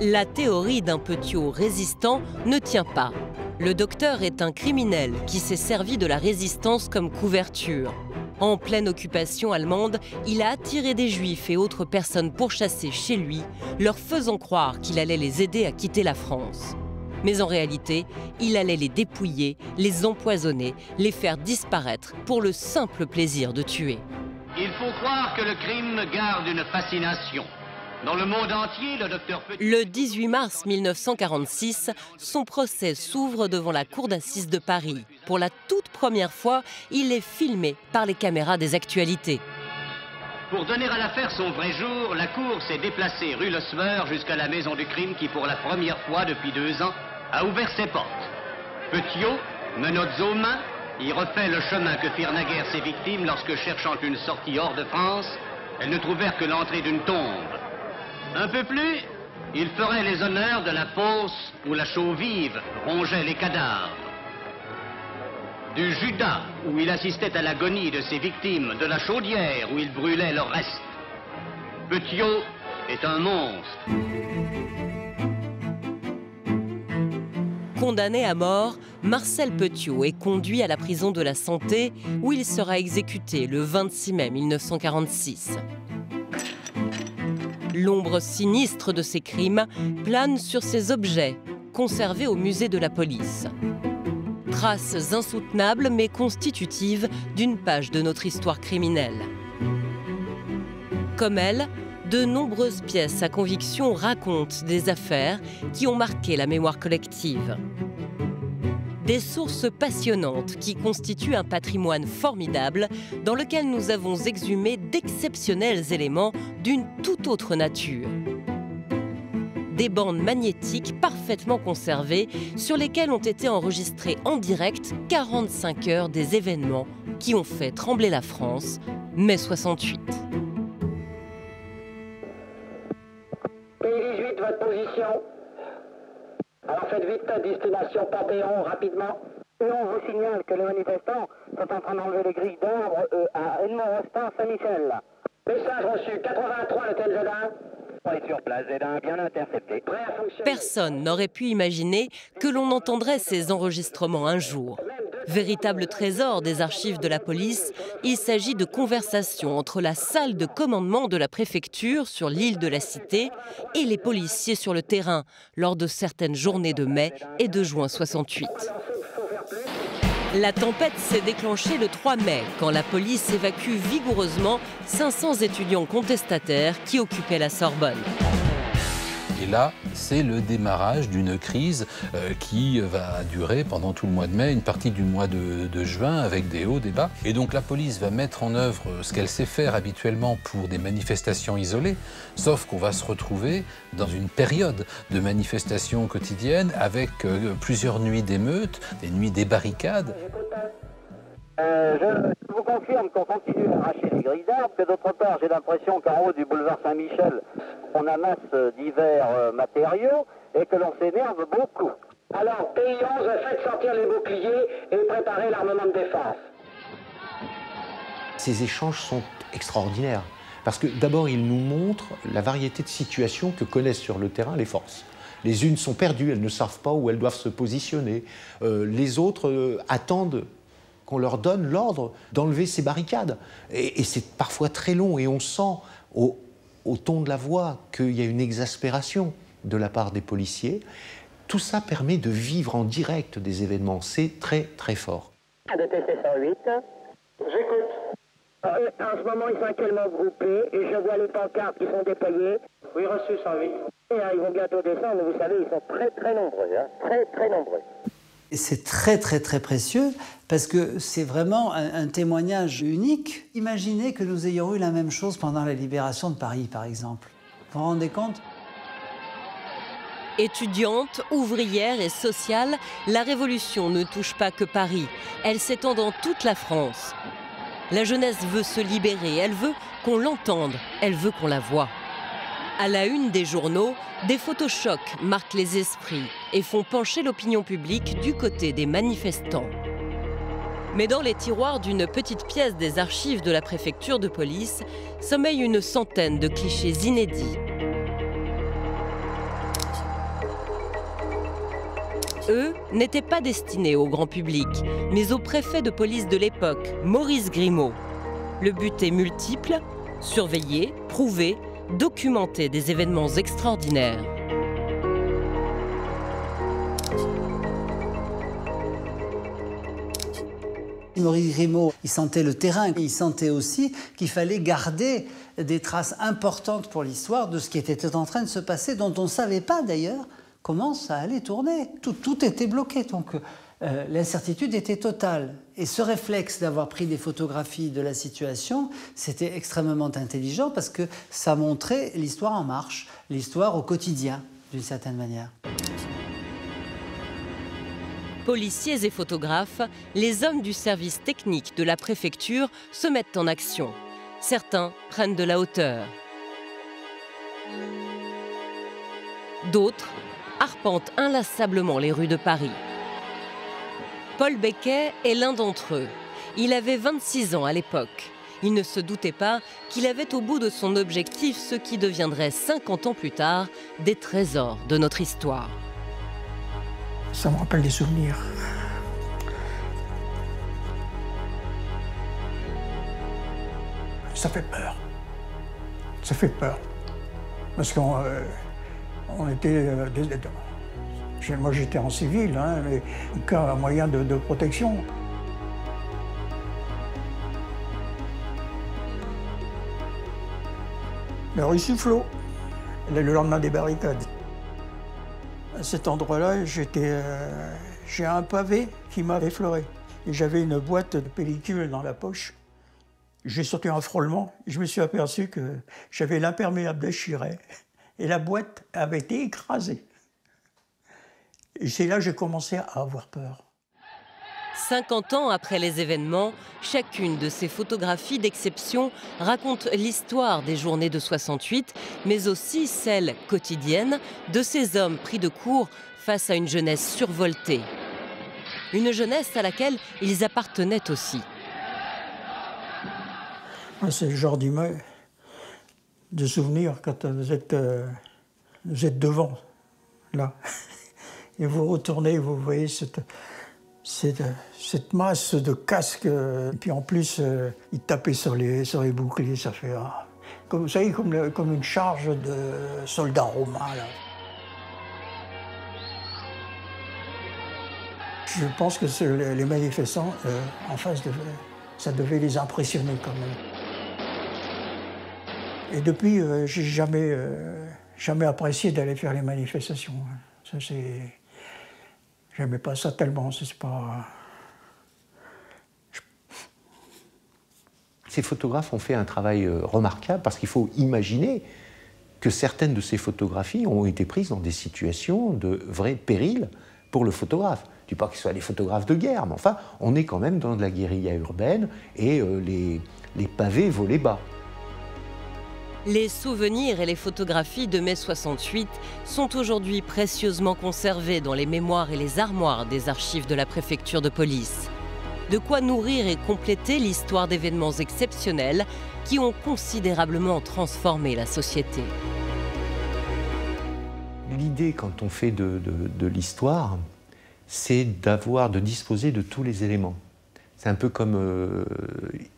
La théorie d'un Petiot résistant ne tient pas. Le docteur est un criminel qui s'est servi de la résistance comme couverture. En pleine occupation allemande, il a attiré des juifs et autres personnes pourchassées chez lui, leur faisant croire qu'il allait les aider à quitter la France. Mais en réalité, il allait les dépouiller, les empoisonner, les faire disparaître pour le simple plaisir de tuer. Il faut croire que le crime garde une fascination. Dans le monde entier, le docteur Petiot... Le 18 mars 1946, son procès s'ouvre devant la cour d'assises de Paris. Pour la toute première fois, il est filmé par les caméras des actualités. Pour donner à l'affaire son vrai jour, la cour s'est déplacée rue Le Sueur jusqu'à la maison du crime qui, pour la première fois depuis 2 ans, a ouvert ses portes. Petiot, menottes aux mains, y refait le chemin que firent naguère ses victimes lorsque, cherchant une sortie hors de France, elles ne trouvèrent que l'entrée d'une tombe. Un peu plus, il ferait les honneurs de la fosse où la chaux-vive rongeait les cadavres. Du Judas, où il assistait à l'agonie de ses victimes, de la chaudière, où il brûlait leurs restes. Petiot est un monstre. Condamné à mort, Marcel Petiot est conduit à la prison de la Santé, où il sera exécuté le 26 mai 1946. L'ombre sinistre de ces crimes plane sur ces objets, conservés au musée de la police. Traces insoutenables mais constitutives d'une page de notre histoire criminelle. Comme elle, de nombreuses pièces à conviction racontent des affaires qui ont marqué la mémoire collective. Des sources passionnantes qui constituent un patrimoine formidable dans lequel nous avons exhumé d'exceptionnels éléments d'une toute autre nature. Des bandes magnétiques parfaitement conservées sur lesquelles ont été enregistrées en direct 45 heures des événements qui ont fait trembler la France, mai 68. P18, votre position. Alors faites vite, destination Panthéon, rapidement. Et on vous signale que les manifestants sont en train d'enlever les grilles d'ombre à Edmond-Rostand, Saint-Michel. Message reçu, 83, l'hôtel Zedin. Sur place, bien intercepté. Personne n'aurait pu imaginer que l'on entendrait ces enregistrements un jour. Véritable trésor des archives de la police, il s'agit de conversations entre la salle de commandement de la préfecture sur l'île de la Cité et les policiers sur le terrain lors de certaines journées de mai et de juin 68. La tempête s'est déclenchée le 3 mai, quand la police évacue vigoureusement 500 étudiants contestataires qui occupaient la Sorbonne. Et là, c'est le démarrage d'une crise qui va durer pendant tout le mois de mai, une partie du mois de juin, avec des hauts, des bas. Et donc la police va mettre en œuvre ce qu'elle sait faire habituellement pour des manifestations isolées, sauf qu'on va se retrouver dans une période de manifestations quotidiennes avec plusieurs nuits d'émeutes, des nuits des barricades. Je vous confirme qu'on continue d'arracher les grilles d'arbres, que d'autre part, j'ai l'impression qu'en haut du boulevard Saint-Michel, on amasse divers matériaux et que l'on s'énerve beaucoup. Alors, P11, faites sortir les boucliers et préparez l'armement de défense. Ces échanges sont extraordinaires parce que d'abord, ils nous montrent la variété de situations que connaissent sur le terrain les forces. Les unes sont perdues, elles ne savent pas où elles doivent se positionner. Les autres attendent qu'on leur donne l'ordre d'enlever ces barricades. Et c'est parfois très long et on sent au ton de la voix qu'il y a une exaspération de la part des policiers. Tout ça permet de vivre en direct des événements. C'est très très fort. De TC108. J'écoute. En ce moment, ils sont actuellement groupés et je vois les pancartes qui sont déployées. Oui, reçu 108. Et ils vont bientôt descendre, mais vous savez, ils sont très très nombreux. Hein. Très très nombreux. C'est très très très précieux parce que c'est vraiment un témoignage unique. Imaginez que nous ayons eu la même chose pendant la libération de Paris, par exemple. Vous vous rendez compte ? Étudiante, ouvrière et sociale, la révolution ne touche pas que Paris. Elle s'étend dans toute la France. La jeunesse veut se libérer, elle veut qu'on l'entende, elle veut qu'on la voie. À la une des journaux, des photochocs marquent les esprits et font pencher l'opinion publique du côté des manifestants. Mais dans les tiroirs d'une petite pièce des archives de la préfecture de police sommeille une centaine de clichés inédits. Eux n'étaient pas destinés au grand public, mais au préfet de police de l'époque, Maurice Grimaud. Le but est multiple, surveiller, prouver, documenter des événements extraordinaires. Maurice Grimaud, il sentait le terrain, il sentait aussi qu'il fallait garder des traces importantes pour l'histoire de ce qui était en train de se passer, dont on ne savait pas d'ailleurs comment ça allait tourner. Tout était bloqué, donc l'incertitude était totale. Et ce réflexe d'avoir pris des photographies de la situation, c'était extrêmement intelligent parce que ça montrait l'histoire en marche, l'histoire au quotidien, d'une certaine manière. Policiers et photographes, les hommes du service technique de la préfecture se mettent en action. Certains prennent de la hauteur. D'autres arpentent inlassablement les rues de Paris. Paul Becquet est l'un d'entre eux. Il avait 26 ans à l'époque. Il ne se doutait pas qu'il avait au bout de son objectif ce qui deviendrait 50 ans plus tard des trésors de notre histoire. Ça me rappelle des souvenirs. Ça fait peur. Ça fait peur. Parce qu'on était... moi j'étais en civil, hein, mais un moyen de protection. La rue Soufflot, le lendemain des barricades. À cet endroit-là, j'ai un pavé qui m'a effleuré. Et j'avais une boîte de pellicule dans la poche. J'ai sorti un frôlement et je me suis aperçu que j'avais l'imperméable déchiré et la boîte avait été écrasée. Et c'est là que j'ai commencé à avoir peur. 50 ans après les événements, chacune de ces photographies d'exception raconte l'histoire des journées de 68, mais aussi celle quotidienne de ces hommes pris de court face à une jeunesse survoltée. Une jeunesse à laquelle ils appartenaient aussi. C'est le genre de souvenirs quand vous êtes devant, là. Et vous retournez, vous voyez cette masse de casques. Et puis en plus, ils tapaient sur les boucliers, ça fait... comme, vous savez, comme une charge de soldats romains, là. Je pense que les manifestants en face, ça devait les impressionner quand même. Et depuis, j'ai jamais apprécié d'aller faire les manifestations. Ça, j'aimais pas ça tellement, c'est pas... Ces photographes ont fait un travail remarquable parce qu'il faut imaginer que certaines de ces photographies ont été prises dans des situations de vrai péril pour le photographe. Je ne dis pas que ce soit des photographes de guerre, mais enfin, on est quand même dans de la guérilla urbaine et les pavés volaient bas. Les souvenirs et les photographies de mai 68 sont aujourd'hui précieusement conservés dans les mémoires et les armoires des archives de la préfecture de police. De quoi nourrir et compléter l'histoire d'événements exceptionnels qui ont considérablement transformé la société. L'idée, quand on fait de l'histoire, c'est de disposer de tous les éléments. C'est un peu comme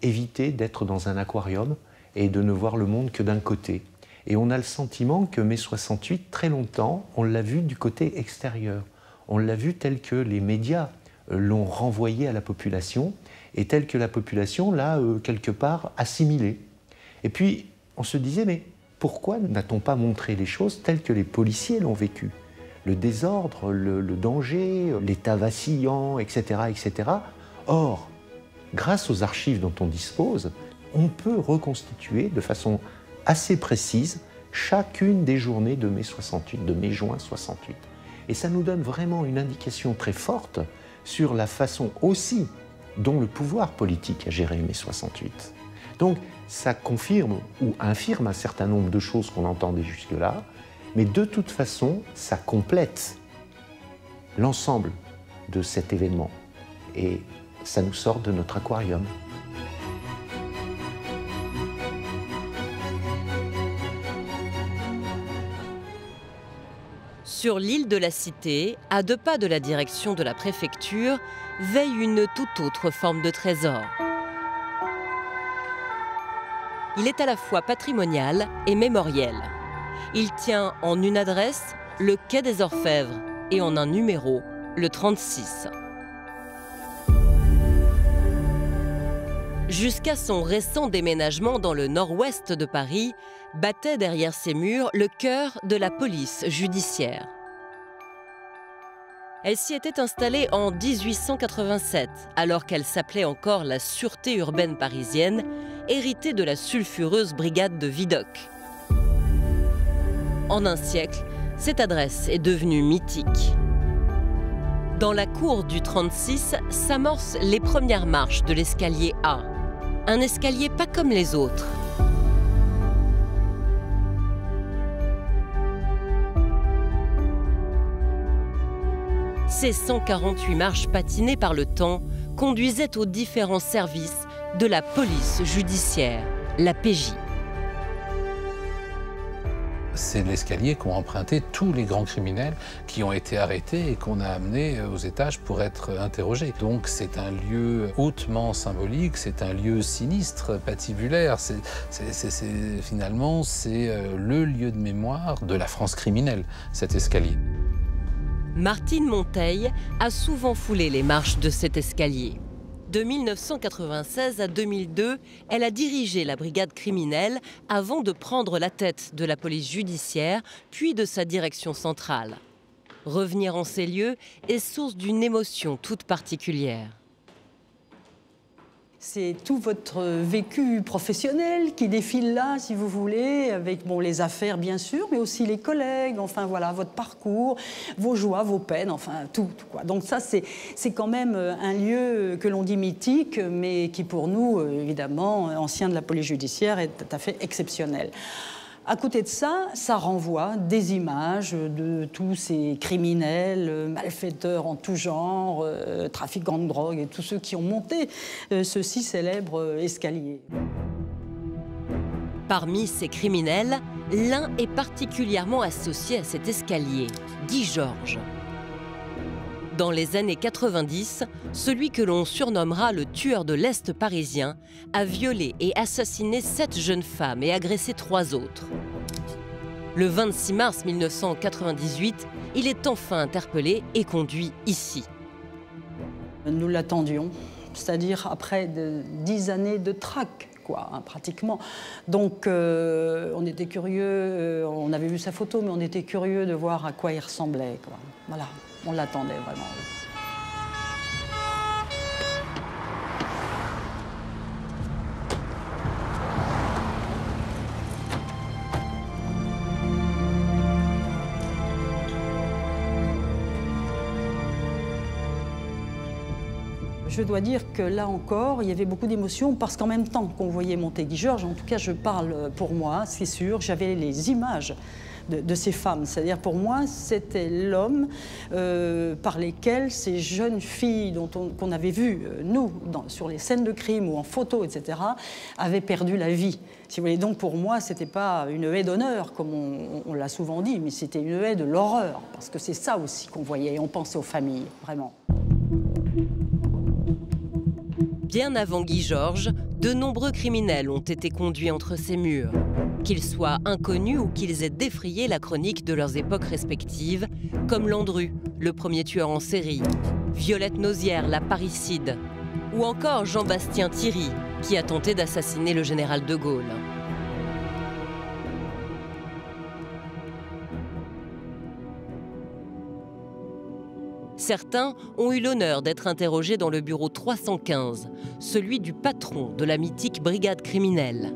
éviter d'être dans un aquarium et de ne voir le monde que d'un côté. Et on a le sentiment que mai 68, très longtemps, on l'a vu du côté extérieur. On l'a vu tel que les médias l'ont renvoyé à la population et tel que la population l'a quelque part assimilé. Et puis, on se disait, mais pourquoi n'a-t-on pas montré les choses telles que les policiers l'ont vécu? Le désordre, le danger, l'état vacillant, etc., etc. Or, grâce aux archives dont on dispose, on peut reconstituer de façon assez précise chacune des journées de mai 68, de mai-juin 68. Et ça nous donne vraiment une indication très forte sur la façon aussi dont le pouvoir politique a géré mai 68. Donc, ça confirme ou infirme un certain nombre de choses qu'on entendait jusque-là, mais de toute façon, ça complète l'ensemble de cet événement. Et ça nous sort de notre aquarium. Sur l'île de la Cité, à 2 pas de la direction de la préfecture, veille une toute autre forme de trésor. Il est à la fois patrimonial et mémoriel. Il tient en une adresse le quai des Orfèvres et en un numéro, le 36. Jusqu'à son récent déménagement dans le nord-ouest de Paris, battait derrière ses murs le cœur de la police judiciaire. Elle s'y était installée en 1887, alors qu'elle s'appelait encore la Sûreté urbaine parisienne, héritée de la sulfureuse brigade de Vidocq. En un siècle, cette adresse est devenue mythique. Dans la cour du 36 s'amorcent les premières marches de l'escalier A. Un escalier pas comme les autres. Ces 148 marches patinées par le temps conduisaient aux différents services de la police judiciaire, la PJ. C'est l'escalier qu'ont emprunté tous les grands criminels qui ont été arrêtés et qu'on a amenés aux étages pour être interrogés. Donc c'est un lieu hautement symbolique, c'est un lieu sinistre, patibulaire. Finalement, c'est le lieu de mémoire de la France criminelle, cet escalier. Martine Monteil a souvent foulé les marches de cet escalier. De 1996 à 2002, elle a dirigé la brigade criminelle avant de prendre la tête de la police judiciaire, puis de sa direction centrale. Revenir en ces lieux est source d'une émotion toute particulière. C'est tout votre vécu professionnel qui défile là, si vous voulez, avec les affaires bien sûr, mais aussi les collègues, enfin voilà, votre parcours, vos joies, vos peines, enfin tout quoi. Donc ça, c'est quand même un lieu que l'on dit mythique, mais qui pour nous, évidemment, anciens de la police judiciaire, est tout à fait exceptionnel. À côté de ça, ça renvoie des images de tous ces criminels, malfaiteurs en tout genre, trafiquants de drogue et tous ceux qui ont monté ce si célèbre escalier. Parmi ces criminels, l'un est particulièrement associé à cet escalier, Guy Georges. Dans les années 90, celui que l'on surnommera le tueur de l'Est parisien a violé et assassiné 7 jeunes femmes et agressé 3 autres. Le 26 mars 1998, il est enfin interpellé et conduit ici. Nous l'attendions, c'est-à-dire après 10 années de traque, quoi, hein, pratiquement. Donc on était curieux, on avait vu sa photo, mais on était curieux de voir à quoi il ressemblait, quoi. Voilà, on l'attendait vraiment. Je dois dire que là encore, il y avait beaucoup d'émotions parce qu'en même temps qu'on voyait monter Guy Georges, en tout cas je parle pour moi, c'est sûr, j'avais les images de ces femmes. C'est-à-dire pour moi, c'était l'homme par lesquels ces jeunes filles qu'on avait vues, nous, sur les scènes de crime ou en photo, etc., avaient perdu la vie. Si vous voulez, donc pour moi, ce n'était pas une haie d'honneur, comme on l'a souvent dit, mais c'était une haie de l'horreur, parce que c'est ça aussi qu'on voyait, et on pensait aux familles, vraiment. Bien avant Guy Georges, de nombreux criminels ont été conduits entre ces murs. Qu'ils soient inconnus ou qu'ils aient défrayé la chronique de leurs époques respectives, comme Landru, le premier tueur en série, Violette Nozière, la parricide, ou encore Jean-Bastien Thierry, qui a tenté d'assassiner le général de Gaulle. Certains ont eu l'honneur d'être interrogés dans le bureau 315, celui du patron de la mythique brigade criminelle.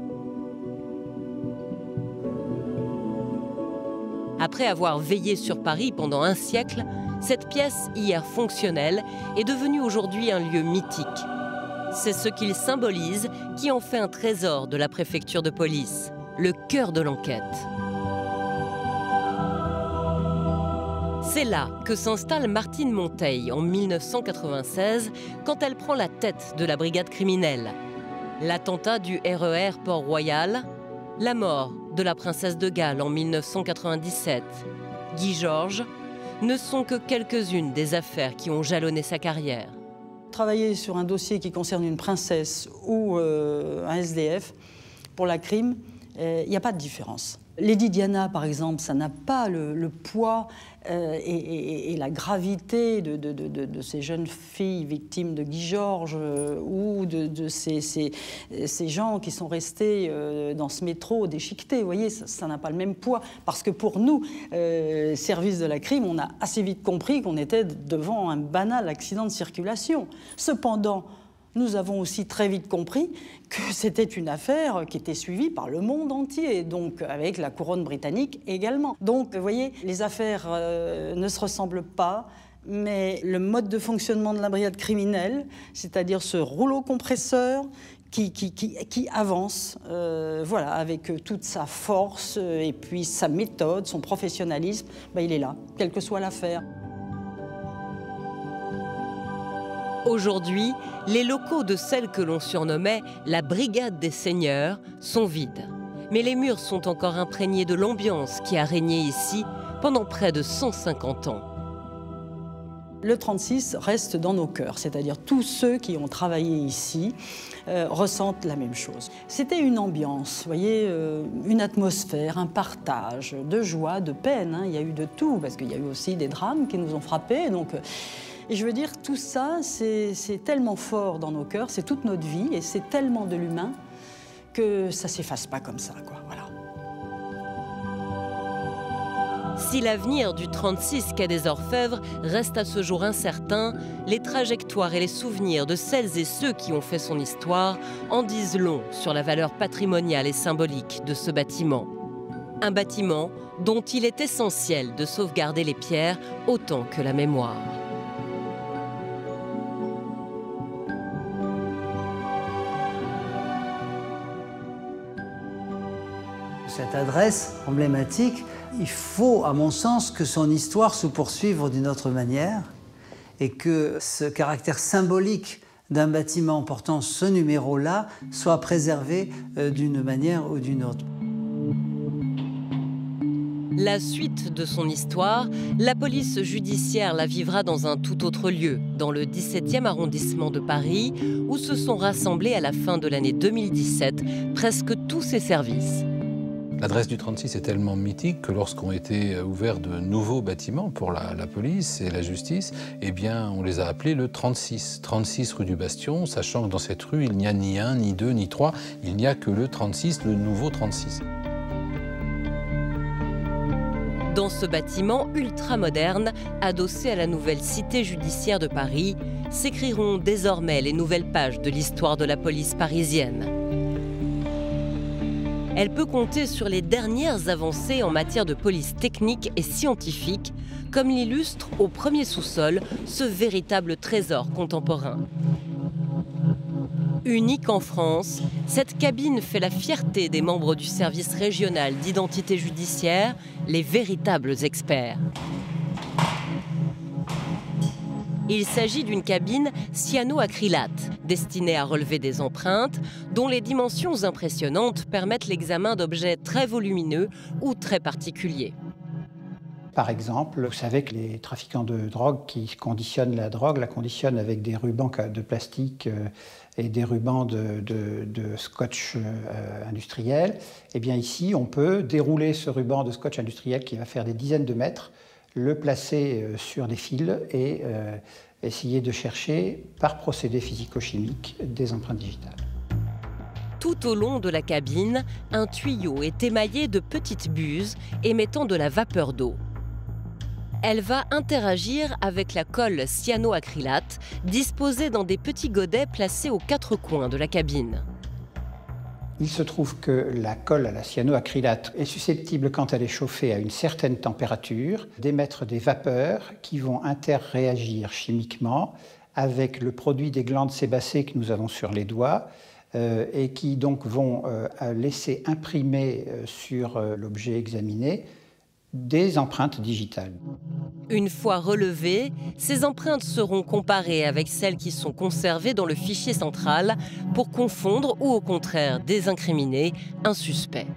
Après avoir veillé sur Paris pendant un siècle, cette pièce, hier fonctionnelle, est devenue aujourd'hui un lieu mythique. C'est ce qu'il symbolise qui en fait un trésor de la préfecture de police, le cœur de l'enquête. C'est là que s'installe Martine Monteil en 1996 quand elle prend la tête de la brigade criminelle. L'attentat du RER Port-Royal, la mort de la princesse de Galles en 1997, Guy Georges ne sont que quelques-unes des affaires qui ont jalonné sa carrière. Travailler sur un dossier qui concerne une princesse ou un SDF, pour la crime, il n'y a pas de différence. Lady Diana, par exemple, ça n'a pas le poids et la gravité de ces jeunes filles victimes de Guy Georges ou de ces gens qui sont restés dans ce métro déchiqueté. Vous voyez, ça n'a pas le même poids. Parce que pour nous, service de la crime, on a assez vite compris qu'on était devant un banal accident de circulation. Cependant, nous avons aussi très vite compris que c'était une affaire qui était suivie par le monde entier, donc avec la couronne britannique également. Donc, vous voyez, les affaires ne se ressemblent pas, mais le mode de fonctionnement de la brigade criminelle, c'est-à-dire ce rouleau compresseur qui avance, voilà, avec toute sa force et puis sa méthode, son professionnalisme, ben, il est là, quelle que soit l'affaire. Aujourd'hui, les locaux de celle que l'on surnommait la Brigade des Seigneurs sont vides. Mais les murs sont encore imprégnés de l'ambiance qui a régné ici pendant près de 150 ans. Le 36 reste dans nos cœurs, c'est-à-dire tous ceux qui ont travaillé ici ressentent la même chose. C'était une ambiance, vous voyez, une atmosphère, un partage de joie, de peine, hein. Il y a eu de tout, parce qu'il y a eu aussi des drames qui nous ont frappés, donc... Et je veux dire, tout ça, c'est tellement fort dans nos cœurs, c'est toute notre vie, et c'est tellement de l'humain que ça ne s'efface pas comme ça, quoi. Voilà. Si l'avenir du 36 quai des Orfèvres reste à ce jour incertain, les trajectoires et les souvenirs de celles et ceux qui ont fait son histoire en disent long sur la valeur patrimoniale et symbolique de ce bâtiment. Un bâtiment dont il est essentiel de sauvegarder les pierres autant que la mémoire. Cette adresse emblématique, il faut, à mon sens, que son histoire se poursuive d'une autre manière et que ce caractère symbolique d'un bâtiment portant ce numéro-là soit préservé d'une manière ou d'une autre. La suite de son histoire, la police judiciaire la vivra dans un tout autre lieu, dans le 17e arrondissement de Paris, où se sont rassemblés à la fin de l'année 2017 presque tous ses services. L'adresse du 36 est tellement mythique que lorsqu'ont été ouverts de nouveaux bâtiments pour la police et la justice, eh bien, on les a appelés le 36. 36 rue du Bastion, sachant que dans cette rue, il n'y a ni 1, ni 2, ni 3, il n'y a que le 36, le nouveau 36. Dans ce bâtiment ultra-moderne, adossé à la nouvelle cité judiciaire de Paris, s'écriront désormais les nouvelles pages de l'histoire de la police parisienne. Elle peut compter sur les dernières avancées en matière de police technique et scientifique, comme l'illustre au premier sous-sol ce véritable trésor contemporain. Unique en France, cette cabine fait la fierté des membres du service régional d'identité judiciaire, les véritables experts. Il s'agit d'une cabine cyanoacrylate, destinée à relever des empreintes, dont les dimensions impressionnantes permettent l'examen d'objets très volumineux ou très particuliers. Par exemple, vous savez que les trafiquants de drogue qui conditionnent la drogue, la conditionnent avec des rubans de plastique et des rubans de scotch industriel. Eh bien ici, on peut dérouler ce ruban de scotch industriel qui va faire des dizaines de mètres, le placer sur des fils et essayer de chercher, par procédé physico-chimique, des empreintes digitales. Tout au long de la cabine, un tuyau est émaillé de petites buses émettant de la vapeur d'eau. Elle va interagir avec la colle cyanoacrylate disposée dans des petits godets placés aux quatre coins de la cabine. Il se trouve que la colle à la cyanoacrylate est susceptible, quand elle est chauffée à une certaine température, d'émettre des vapeurs qui vont interréagir chimiquement avec le produit des glandes sébacées que nous avons sur les doigts et qui donc vont laisser imprimer sur l'objet examiné des empreintes digitales. Une fois relevées, ces empreintes seront comparées avec celles qui sont conservées dans le fichier central pour confondre ou au contraire désincriminer un suspect.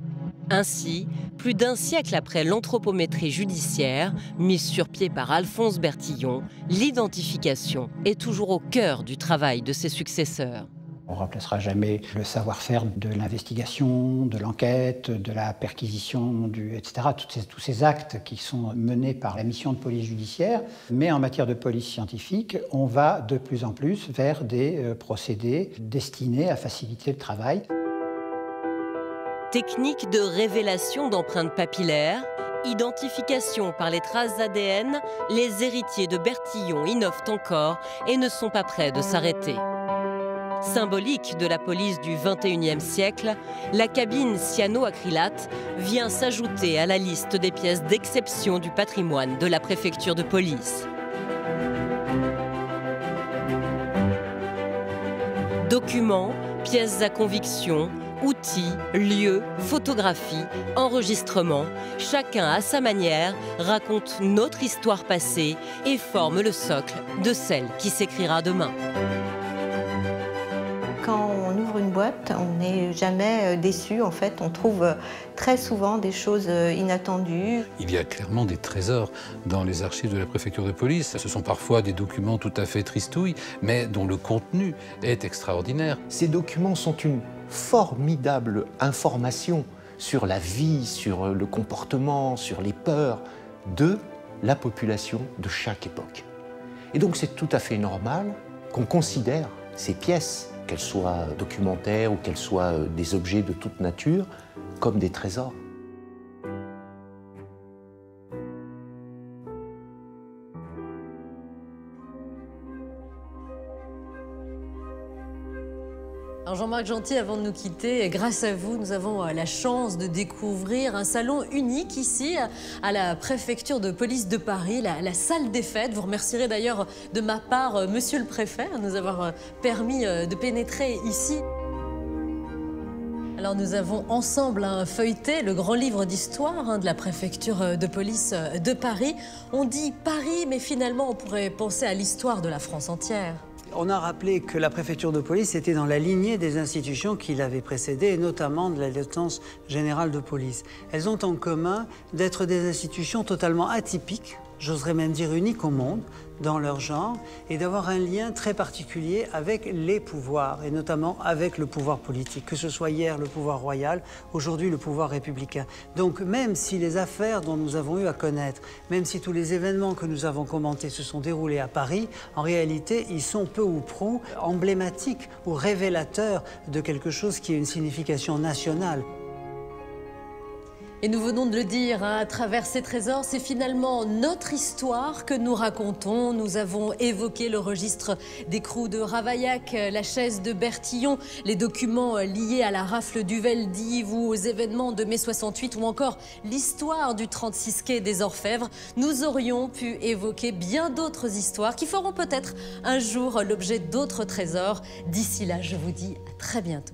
Ainsi, plus d'un siècle après l'anthropométrie judiciaire, mise sur pied par Alphonse Bertillon, l'identification est toujours au cœur du travail de ses successeurs. On ne remplacera jamais le savoir-faire de l'investigation, de l'enquête, de la perquisition, etc. Tous ces actes qui sont menés par la mission de police judiciaire. Mais en matière de police scientifique, on va de plus en plus vers des procédés destinés à faciliter le travail. Technique de révélation d'empreintes papillaires, identification par les traces ADN, les héritiers de Bertillon innovent encore et ne sont pas prêts de s'arrêter. Symbolique de la police du XXIe siècle, la cabine cyanoacrylate vient s'ajouter à la liste des pièces d'exception du patrimoine de la préfecture de police. Documents, pièces à conviction, outils, lieux, photographies, enregistrements, chacun à sa manière raconte notre histoire passée et forme le socle de celle qui s'écrira demain. Quand on ouvre une boîte, on n'est jamais déçu. En fait, on trouve très souvent des choses inattendues. Il y a clairement des trésors dans les archives de la préfecture de police. Ce sont parfois des documents tout à fait tristouilles, mais dont le contenu est extraordinaire. Ces documents sont une formidable information sur la vie, sur le comportement, sur les peurs de la population de chaque époque. Et donc c'est tout à fait normal qu'on considère ces pièces, qu'elles soient documentaires ou qu'elles soient des objets de toute nature, comme des trésors. Alors Jean-Marc Gentil, avant de nous quitter, grâce à vous, nous avons la chance de découvrir un salon unique ici à la préfecture de police de Paris, la salle des fêtes. Vous remercierez d'ailleurs de ma part Monsieur le Préfet de nous avoir permis de pénétrer ici. Alors nous avons ensemble feuilleté le grand livre d'histoire de la préfecture de police de Paris. On dit Paris, mais finalement on pourrait penser à l'histoire de la France entière. On a rappelé que la préfecture de police était dans la lignée des institutions qui l'avaient précédée, et notamment de la lieutenance générale de police. Elles ont en commun d'être des institutions totalement atypiques, j'oserais même dire uniques au monde, dans leur genre, et d'avoir un lien très particulier avec les pouvoirs, et notamment avec le pouvoir politique, que ce soit hier le pouvoir royal, aujourd'hui le pouvoir républicain. Donc même si les affaires dont nous avons eu à connaître, même si tous les événements que nous avons commentés se sont déroulés à Paris, en réalité ils sont peu ou prou emblématiques ou révélateurs de quelque chose qui a une signification nationale. Et nous venons de le dire, hein, à travers ces trésors, c'est finalement notre histoire que nous racontons. Nous avons évoqué le registre d'écrou de Ravaillac, la chaise de Bertillon, les documents liés à la rafle du Vel d'Yves ou aux événements de mai 68 ou encore l'histoire du 36 quai des Orfèvres. Nous aurions pu évoquer bien d'autres histoires qui feront peut-être un jour l'objet d'autres trésors. D'ici là, je vous dis à très bientôt.